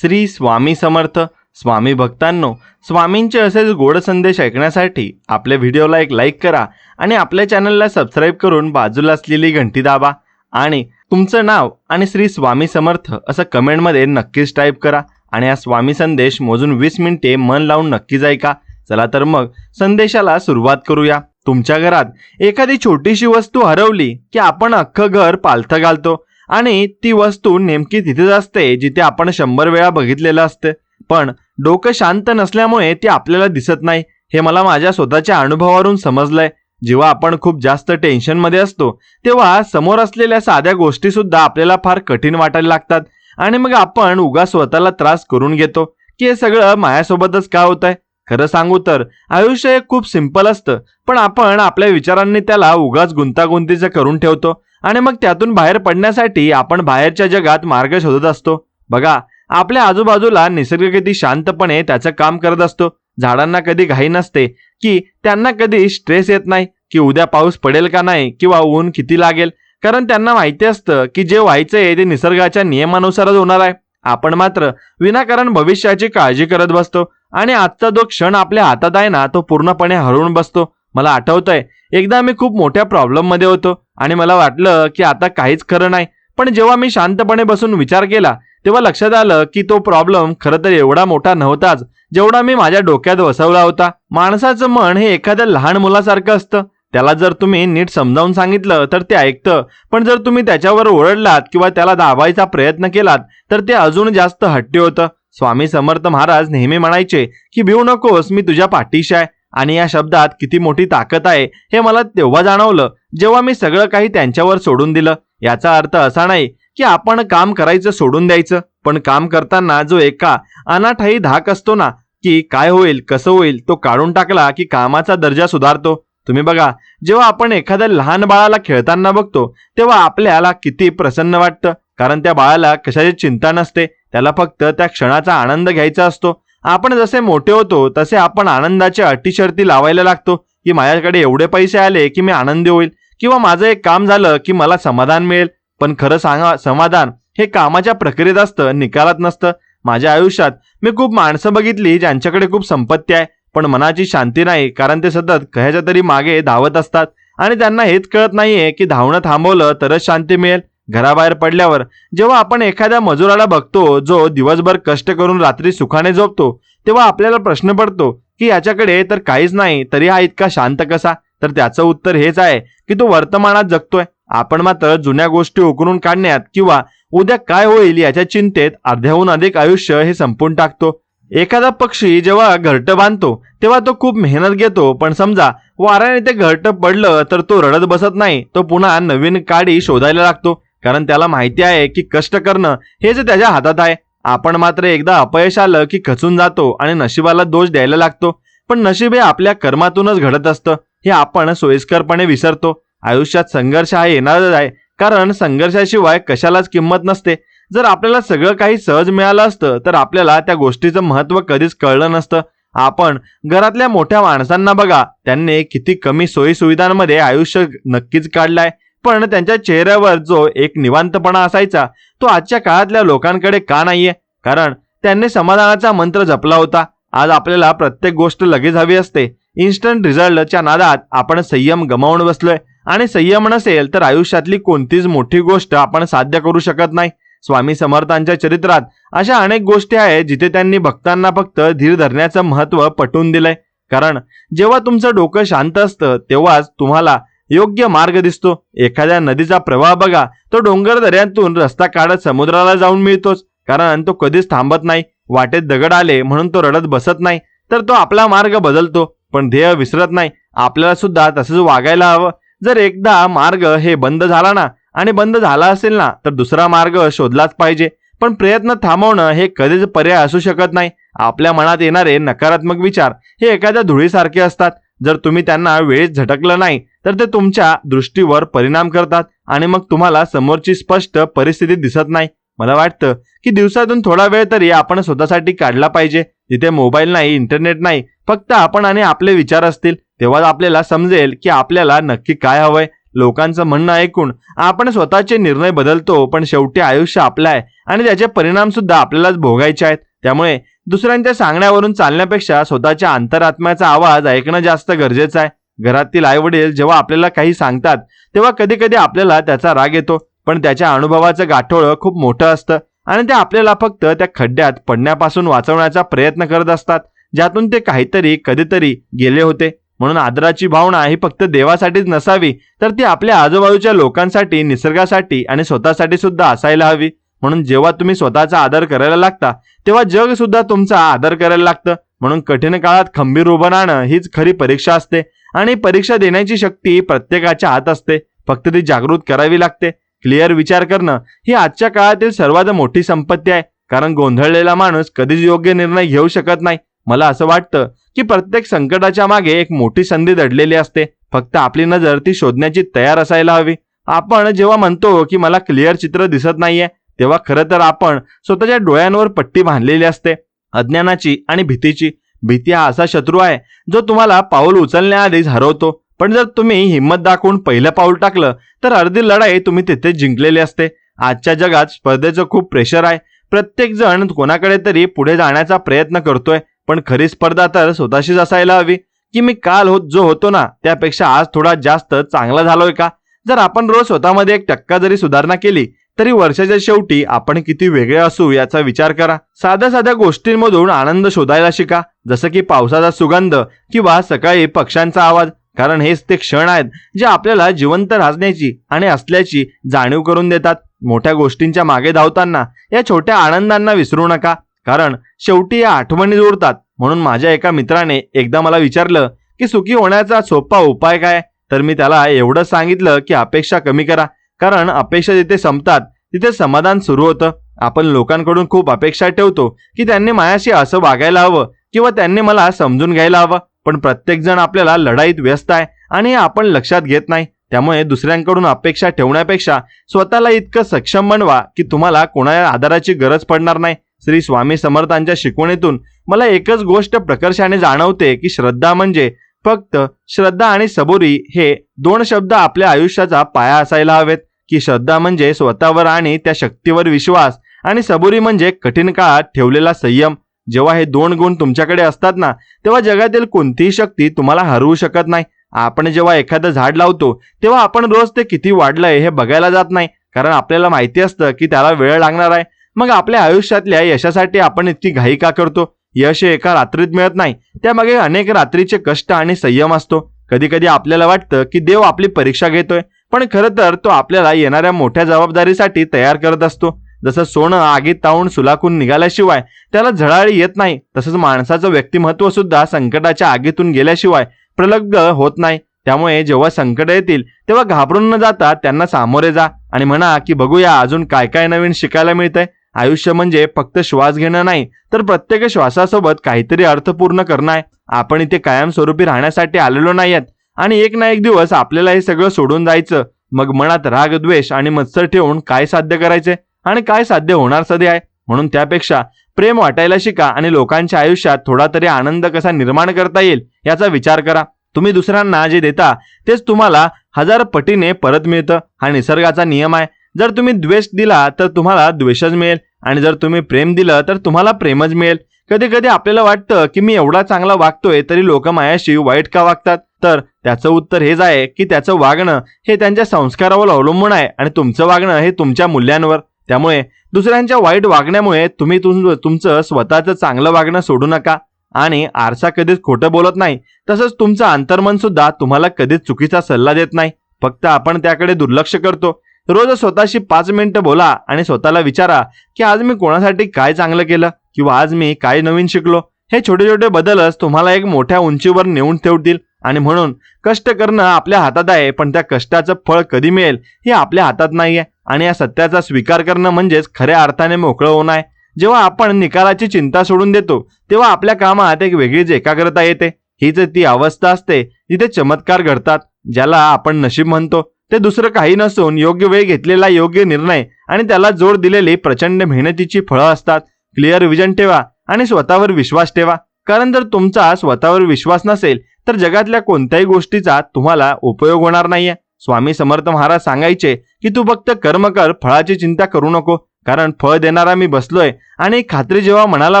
श्री स्वामी समर्थ. स्वामी भक्तांनो, स्वामींचे असेच गोड संदेश ऐकण्यासाठी आपल्या व्हिडिओला एक लाईक करा आणि आपल्या चॅनलला सबस्क्राईब करून बाजूला असलेली घंटी दाबा आणि तुमचं नाव आणि श्री स्वामी समर्थ असं कमेंटमध्ये नक्कीच टाईप करा. आणि हा स्वामी संदेश मोजून 20 मिनिटे मन लावून नक्कीच ऐका. चला तर मग संदेशाला सुरुवात करूया. तुमच्या घरात एखादी छोटीशी वस्तू हरवली की आपण अख्खं घर पालथं घालतो आणि ती वस्तू नेमकी तिथेच असते जिथे आपण 100 वेळा बघितलेलं असते, पण डोकं शांत नसल्यामुळे ती आपल्याला दिसत नाही. हे मला माझ्या स्वतःच्या अनुभवावरून समजलंय. जेव्हा आपण खूप जास्त टेन्शनमध्ये असतो तेव्हा समोर असलेल्या साध्या गोष्टी सुद्धा आपल्याला फार कठीण वाटायला लागतात आणि मग आपण उगा स्वतःला त्रास करून घेतो की हे सगळं माझ्यासोबतच का होतंय. खरं सांगू तर आयुष्य हे खूप सिंपल असतं, पण आपण आपल्या विचारांनी त्याला उगाच गुंतागुंतीचं करून ठेवतो आणि मग त्यातून बाहेर पडण्यासाठी आपण बाहेरच्या जगात मार्ग शोधत असतो. बघा, आपल्या आजूबाजूला निसर्ग किती शांतपणे त्याचं काम करत असतो. झाडांना कधी घाई नसते की त्यांना कधी स्ट्रेस येत नाही की उद्या पाऊस पडेल का नाही किंवा ऊन किती लागेल, कारण त्यांना माहिती असतं की जे व्हायचंय ते निसर्गाच्या नियमानुसारच होणार आहे. आपण मात्र विनाकारण भविष्याची काळजी करत बसतो आणि आजचा जो क्षण आपल्या हातात आहे ना, तो पूर्णपणे हरवून बसतो. मला आठवतंय, एकदा मी खूप मोठ्या प्रॉब्लेम मध्ये होतो आणि मला वाटलं की आता काहीच खरं नाही, पण जेव्हा मी शांतपणे बसून विचार केला तेव्हा लक्षात आलं की तो प्रॉब्लेम खरं तर एवढा मोठा नव्हताच जेवढा मी माझ्या डोक्यात बसवला होता. माणसाचं मन हे एखाद्या लहान मुलासारखं असतं. त्याला जर तुम्ही नीट समजावून सांगितलं तर ते ऐकतं, पण जर तुम्ही त्याच्यावर ओरडलात किंवा त्याला दाबायचा प्रयत्न केलात तर ते अजून जास्त हट्टी होतं. स्वामी समर्थ महाराज नेहमी म्हणायचे की भिवू नकोस, मी तुझ्या पाठीशी आहे. आणि या शब्दात किती मोठी ताकद आहे हे मला तेव्हा जाणवलं जेव्हा मी सगळं काही त्यांच्यावर सोडून दिलं. याचा अर्थ असा नाही की आपण काम करायचं सोडून द्यायचं, पण काम करताना जो एका अनाठाई धाक असतो ना की काय होईल कसं होईल, तो काढून टाकला की कामाचा दर्जा सुधारतो. तुम्ही बघा, जेव्हा आपण एखाद्या लहान बाळाला खेळताना बघतो तेव्हा आपल्याला किती प्रसन्न वाटतं, कारण त्या बाळाला कशाची चिंता नसते, त्याला फक्त त्या क्षणाचा आनंद घ्यायचा असतो. आपण जसे मोठे होतो तसे आपण आनंदाच्या अटी शर्ती लावायला लागतो की माझ्याकडे एवढे पैसे आले की मी आनंदी होईल किंवा माझं एक काम झालं की मला समाधान मिळेल. पण खरं सांगा, समाधान हे कामाच्या प्रक्रियेत असतं, निकालात नसतं. माझ्या आयुष्यात मी खूप माणसं बघितली ज्यांच्याकडे खूप संपत्ती आहे पण मनाची शांती नाही, कारण ते सतत कशाच्या तरी मागे धावत असतात आणि त्यांना हेच कळत नाहीये की धावणं थांबवलं तरच शांती मिळेल. घराबाहेर पडल्यावर जेव्हा आपण एखाद्या मजुराला बघतो जो दिवसभर कष्ट करून रात्री सुखाने झोपतो तेव्हा आपल्याला प्रश्न पडतो की याच्याकडे तर काहीच नाही तरी हा इतका शांत कसा. तर त्याचं उत्तर हेच आहे की तो वर्तमानात जगतोय. आपण मात्र जुन्या गोष्टी उकरून काढण्यात किंवा उद्या काय होईल याच्या चिंतेत अर्ध्याहून अधिक आयुष्य हे संपून टाकतो. एखादा पक्षी जेव्हा घरटं बांधतो तेव्हा तो खूप मेहनत घेतो, पण समजा वाऱ्याने ते घरटं पडलं तर तो रडत बसत नाही, तो पुन्हा नवीन काडी शोधायला लागतो, कारण त्याला माहिती आहे की कष्ट करणं हेच त्याच्या हातात आहे. आपण मात्र एकदा अपयश आलं की खचून जातो आणि नशिबाला दोष द्यायला लागतो, पण नशीब हे आपल्या कर्मातूनच घडत असतं हे आपण सोयीस्करपणे विसरतो. आयुष्यात संघर्ष हा येणारच आहे, कारण संघर्षाशिवाय कशालाच किंमत नसते. जर आपल्याला सगळं काही सहज मिळालं असतं तर आपल्याला त्या गोष्टीचं महत्त्व कधीच कळलं नसतं. आपण घरातल्या मोठ्या माणसांना बघा, त्यांनी किती कमी सोयी सुविधांमध्ये आयुष्य नक्कीच काढलंय, पण त्यांच्या चेहऱ्यावर जो एक निवांतपणा असायचा तो आजच्या काळातल्या लोकांकडे का नाहीये, कारण त्यांनी समाधानाचा मंत्र जपला होता. आज आपल्याला प्रत्येक गोष्ट लगेच हवी असते. इन्स्टंट रिझल्टच्या नादात आपण संयम गमावून बसलोय आणि संयम नसेल तर आयुष्यातली कोणतीच मोठी गोष्ट आपण साध्य करू शकत नाही. स्वामी समर्थांच्या चरित्रात अशा अनेक गोष्टी आहेत जिथे त्यांनी भक्तांना फक्त धीर धरण्याचं महत्त्व पटवून दिलंय, कारण जेव्हा तुमचं डोकं शांत असतं तेव्हाच तुम्हाला योग्य मार्ग दिसतो. एखाद्या नदीचा प्रवाह बघा, तो डोंगर दऱ्यांतून रस्ता काढत समुद्राला जाऊन मिळतोच, कारण तो कधीच थांबत नाही. वाटेत दगड आले म्हणून तो रडत बसत नाही, तर तो आपला मार्ग बदलतो, पण ध्येय विसरत नाही. आपल्याला सुद्धा तसंच वागायला हवं. जर एकदा मार्ग हे बंद झाला ना आणि बंद झाला असेल ना तर दुसरा मार्ग शोधलाच पाहिजे, पण प्रयत्न थांबवणं हे कधीच पर्याय असू शकत नाही. आपल्या मनात येणारे नकारात्मक विचार हे एखाद्या धुळीसारखे असतात. जर तुम्ही त्यांना वेळेत झटकलं नाही तर ते तुमच्या दृष्टीवर परिणाम करतात आणि मग तुम्हाला समोरची स्पष्ट परिस्थिती दिसत नाही. मला वाटतं की दिवसातून थोडा वेळ तरी आपण स्वतःसाठी काढला पाहिजे, जिथे मोबाईल नाही, इंटरनेट नाही, फक्त आपण आणि आपले विचार असतील. तेव्हा आपल्याला समजेल की आपल्याला नक्की काय हवंय. लोकांचं म्हणणं ऐकून आपण स्वतःचे निर्णय बदलतो, पण शेवटी आयुष्य आपलं आहे आणि त्याचे परिणाम सुद्धा आपल्यालाच भोगायचे आहेत. त्यामुळे दुसऱ्यांच्या सांगण्यावरून चालण्यापेक्षा स्वतःच्या अंतरात्म्याचा आवाज ऐकणं जास्त गरजेचं आहे. घरातील आई वडील जेव्हा आपल्याला काही सांगतात तेव्हा कधी कधी आपल्याला त्याचा राग येतो, पण त्याच्या अनुभवाचं गाठोडं खूप मोठं असतं आणि ते आपल्याला फक्त त्या खड्ड्यात पडण्यापासून वाचवण्याचा प्रयत्न करत असतात, ज्यातून ते काहीतरी कधीतरी गेले होते. म्हणून आदराची भावना ही फक्त देवासाठीच नसावी, तर ती आपल्या आजूबाजूच्या लोकांसाठी, निसर्गासाठी आणि स्वतःसाठी सुद्धा असायला हवी. म्हणून जेव्हा तुम्ही स्वतःचा आदर करायला लागता तेव्हा जग सुद्धा तुमचा आदर करायला लागतं. म्हणून कठीण काळात खंबीर उभं राहणं हीच खरी परीक्षा असते आणि परीक्षा देण्याची शक्ती प्रत्येकाच्या हात असते, फक्त ती जागृत करावी लागते. क्लिअर विचार करणं ही आजच्या काळातील सर्वात मोठी संपत्ती आहे, कारण गोंधळलेला माणूस कधीच योग्य निर्णय घेऊ शकत नाही. मला असं वाटतं की प्रत्येक संकटाच्या मागे एक मोठी संधी दडलेली असते, फक्त आपली नजर ती शोधण्याची तयार असायला हवी. आपण जेव्हा म्हणतो की मला क्लिअर चित्र दिसत नाहीये, तेव्हा खरं तर आपण स्वतःच्या डोळ्यांवर पट्टी बांधलेली असते, अज्ञानाची आणि भीतीची. भीती हा असा शत्रू आहे जो तुम्हाला पाऊल उचलण्याआधीच हरवतो, पण जर तुम्ही हिंमत दाखवून पहिलं पाऊल टाकलं तर अर्धी लढाई तुम्ही तिथेच जिंकलेली असते. आजच्या जगात स्पर्धेचं खूप प्रेशर आहे. प्रत्येक जण कोणाकडे तरी पुढे जाण्याचा प्रयत्न करतोय, पण खरी स्पर्धा तर स्वतःशीच असायला हवी की मी काल जो होतो ना त्यापेक्षा आज थोडा जास्त चांगला झालोय का. जर आपण रोज स्वतःमध्ये 1% जरी सुधारणा केली तरी वर्षाच्या शेवटी आपण किती वेगळे असू याचा विचार करा. साध्या साध्या गोष्टींमधून आनंद शोधायला शिका, जसं की पावसाचा सुगंध किंवा सकाळी पक्ष्यांचा आवाज, कारण हेच ते क्षण आहेत जे आपल्याला जिवंत राहण्याची आणि असल्याची जाणीव करून देतात. मोठ्या गोष्टींच्या मागे धावताना या छोट्या आनंदांना विसरू नका, कारण शेवटी या आठवणी जोडतात. म्हणून माझ्या एका मित्राने एकदा मला विचारलं की सुखी होण्याचा सोपा उपाय काय, तर मी त्याला एवढं सांगितलं की अपेक्षा कमी करा, कारण अपेक्षा जिथे संपतात तिथे समाधान सुरू होतं. आपण लोकांकडून खूप अपेक्षा ठेवतो की त्यांनी माझ्याशी असं वागायला हवं किंवा त्यांनी मला समजून घ्यायला हवं, पण प्रत्येक जण आपल्याला लढाईत व्यस्त आहे आणि आपण लक्षात घेत नाही. त्यामुळे दुसऱ्यांकडून अपेक्षा ठेवण्यापेक्षा स्वतःला इतकं सक्षम बनवा की तुम्हाला कोणाच्या आधाराची गरज पडणार नाही. श्री स्वामी समर्थांच्या शिकवणीतून मला एकच गोष्ट प्रकर्षाने जाणवते की श्रद्धा म्हणजे फक्त श्रद्धा आणि सबुरी हे 2 शब्द आपल्या आयुष्याचा पाया असायला हवेत. की श्रद्धा म्हणजे स्वतःवर आणि त्या शक्तीवर विश्वास, आणि सबुरी म्हणजे कठीण काळात ठेवलेला संयम. जेव्हा हे 2 गुण तुमच्याकडे असतात ना, तेव्हा जगातील कोणतीही शक्ती तुम्हाला हरवू शकत नाही. आपण जेव्हा एखादं झाड लावतो तेव्हा आपण रोज ते किती वाढलंय हे बघायला जात नाही, कारण आपल्याला माहिती असतं की त्याला वेळ लागणार आहे. मग आपल्या आयुष्यातल्या यशासाठी आपण इतकी घाई का करतो? यश हे एका रात्रीत मिळत नाही, त्यामागे अनेक रात्रीचे कष्ट आणि संयम असतो. कधी कधी आपल्याला वाटतं की देव आपली परीक्षा घेतोय, पण खरं तर तो आपल्याला येणाऱ्या मोठ्या जबाबदारीसाठी तयार करत असतो. जसं सोनं आगीत तावून सुलाखून निघाल्याशिवाय त्याला झळाळी येत नाही, तसंच माणसाचं व्यक्तिमत्व सुद्धा संकटाच्या आगीतून गेल्याशिवाय प्रलग्न होत नाही. त्यामुळे जेव्हा संकट येतील तेव्हा घाबरून न जाता त्यांना सामोरे जा आणि म्हणा की बघूया अजून काय काय नवीन शिकायला मिळतंय. आयुष्य म्हणजे फक्त श्वास घेणं नाही, तर प्रत्येक श्वासासोबत काहीतरी अर्थपूर्ण करणं आहे. आपण इथे कायमस्वरूपी राहण्यासाठी आलेलो नाहीयेत आणि एक ना एक दिवस आपल्याला हे सगळं सोडून जायचं. मग मनात राग, द्वेष आणि मत्सर ठेवून काय साध्य करायचे आणि काय साध्य होणार सध्या आहे? म्हणून त्यापेक्षा प्रेम वाटायला शिका आणि लोकांच्या आयुष्यात थोडा तरी आनंद कसा निर्माण करता येईल याचा विचार करा. तुम्ही दुसऱ्यांना जे देता तेच तुम्हाला 1000 पटीने परत मिळतं. हा निसर्गाचा नियम आहे. जर तुम्ही द्वेष दिला तर तुम्हाला द्वेषच मिळेल, आणि जर तुम्ही प्रेम दिलं तर तुम्हाला प्रेमच मिळेल. कधी कधी आपल्याला वाटतं की मी एवढा चांगला वागतोय तरी लोक माझ्याशी वाईट का वागतात, तर त्याचं उत्तर हेच आहे की त्याचं वागणं हे त्यांच्या संस्कारावर अवलंबून आहे आणि तुमचं वागणं हे तुमच्या मूल्यांवर. त्यामुळे दुसऱ्यांच्या वाईट वागण्यामुळे तुम्ही तुमचं स्वतःचं चांगलं वागणं सोडू नका. आणि आरसा कधीच खोटं बोलत नाही, तसंच तुमचं अंतर्मन सुद्धा तुम्हाला कधीच चुकीचा सल्ला देत नाही. फक्त आपण त्याकडे दुर्लक्ष करतो. रोज स्वतःशी 5 मिनिटं बोला आणि स्वतःला विचारा की आज मी कोणासाठी काय चांगलं केलं किंवा आज मी काय नवीन शिकलो. हे छोटे छोटे बदलच तुम्हाला एक मोठ्या उंचीवर नेऊन ठेवतील. आणि म्हणून कष्ट करणं आपल्या हातात आहे, पण त्या कष्टाचं फळ कधी मिळेल हे आपल्या हातात नाहीये. आणि या सत्याचा स्वीकार करणं म्हणजेच खऱ्या अर्थाने मोकळं होणं आहे. जेव्हा आपण निकालाची चिंता सोडून देतो तेव्हा आपल्या कामात एक वेगळीच एकाग्रता येते. हीच ती अवस्था असते जिथे चमत्कार घडतात. ज्याला आपण नशीब म्हणतो ते दुसरं काही नसून योग्य वेळ घेतलेला योग्य निर्णय आणि त्याला जोड दिलेली प्रचंड मेहनतीची फळं असतात. क्लिअर विजन ठेवा आणि स्वतःवर विश्वास ठेवा, कारण जर तुमचा स्वतःवर विश्वास नसेल तर जगातल्या कोणत्याही गोष्टीचा तुम्हाला उपयोग होणार नाहीये. स्वामी समर्थ महाराज सांगायचे की तू फक्त कर्म कर, फळाची चिंता करू नको, कारण फळ देणारा मी बसलोय. आणि खात्री जेव्हा मनाला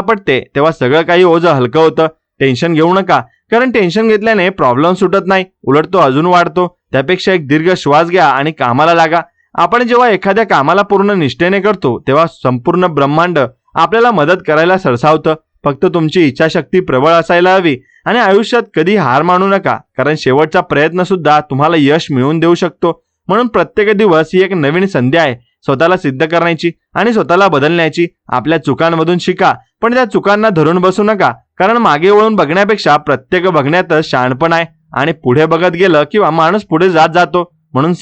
पडते तेव्हा सगळं काही ओझं हलकं होतं. टेन्शन घेऊ नका, कारण टेन्शन घेतल्याने प्रॉब्लेम सुटत नाही, उलट तो अजून वाढतो. त्यापेक्षा एक दीर्घ श्वास घ्या आणि कामाला लागा. आपण जेव्हा एखाद्या कामाला पूर्ण निष्ठेने करतो तेव्हा संपूर्ण ब्रह्मांड आपल्याला मदत करायला सरसावतं. फक्त तुमची इच्छाशक्ती प्रबळ असायला हवी. आणि आयुष्यात कधी हार मानू नका, कारण शेवटचा प्रयत्न सुद्धा तुम्हाला यश मिळवून देऊ शकतो. म्हणून प्रत्येक दिवस ही एक नवीन संधी आहे स्वतःला सिद्ध करण्याची आणि स्वतःला बदलण्याची. आपल्या चुकांमधून शिका, पण त्या चुकांना धरून बसू नका, कारण मागे वळून बघण्यापेक्षा प्रत्येक बघण्यातच शहाणपण आहे. आणि पुढे बघत गेलं किंवा माणूस पुढे जात जातो. म्हणून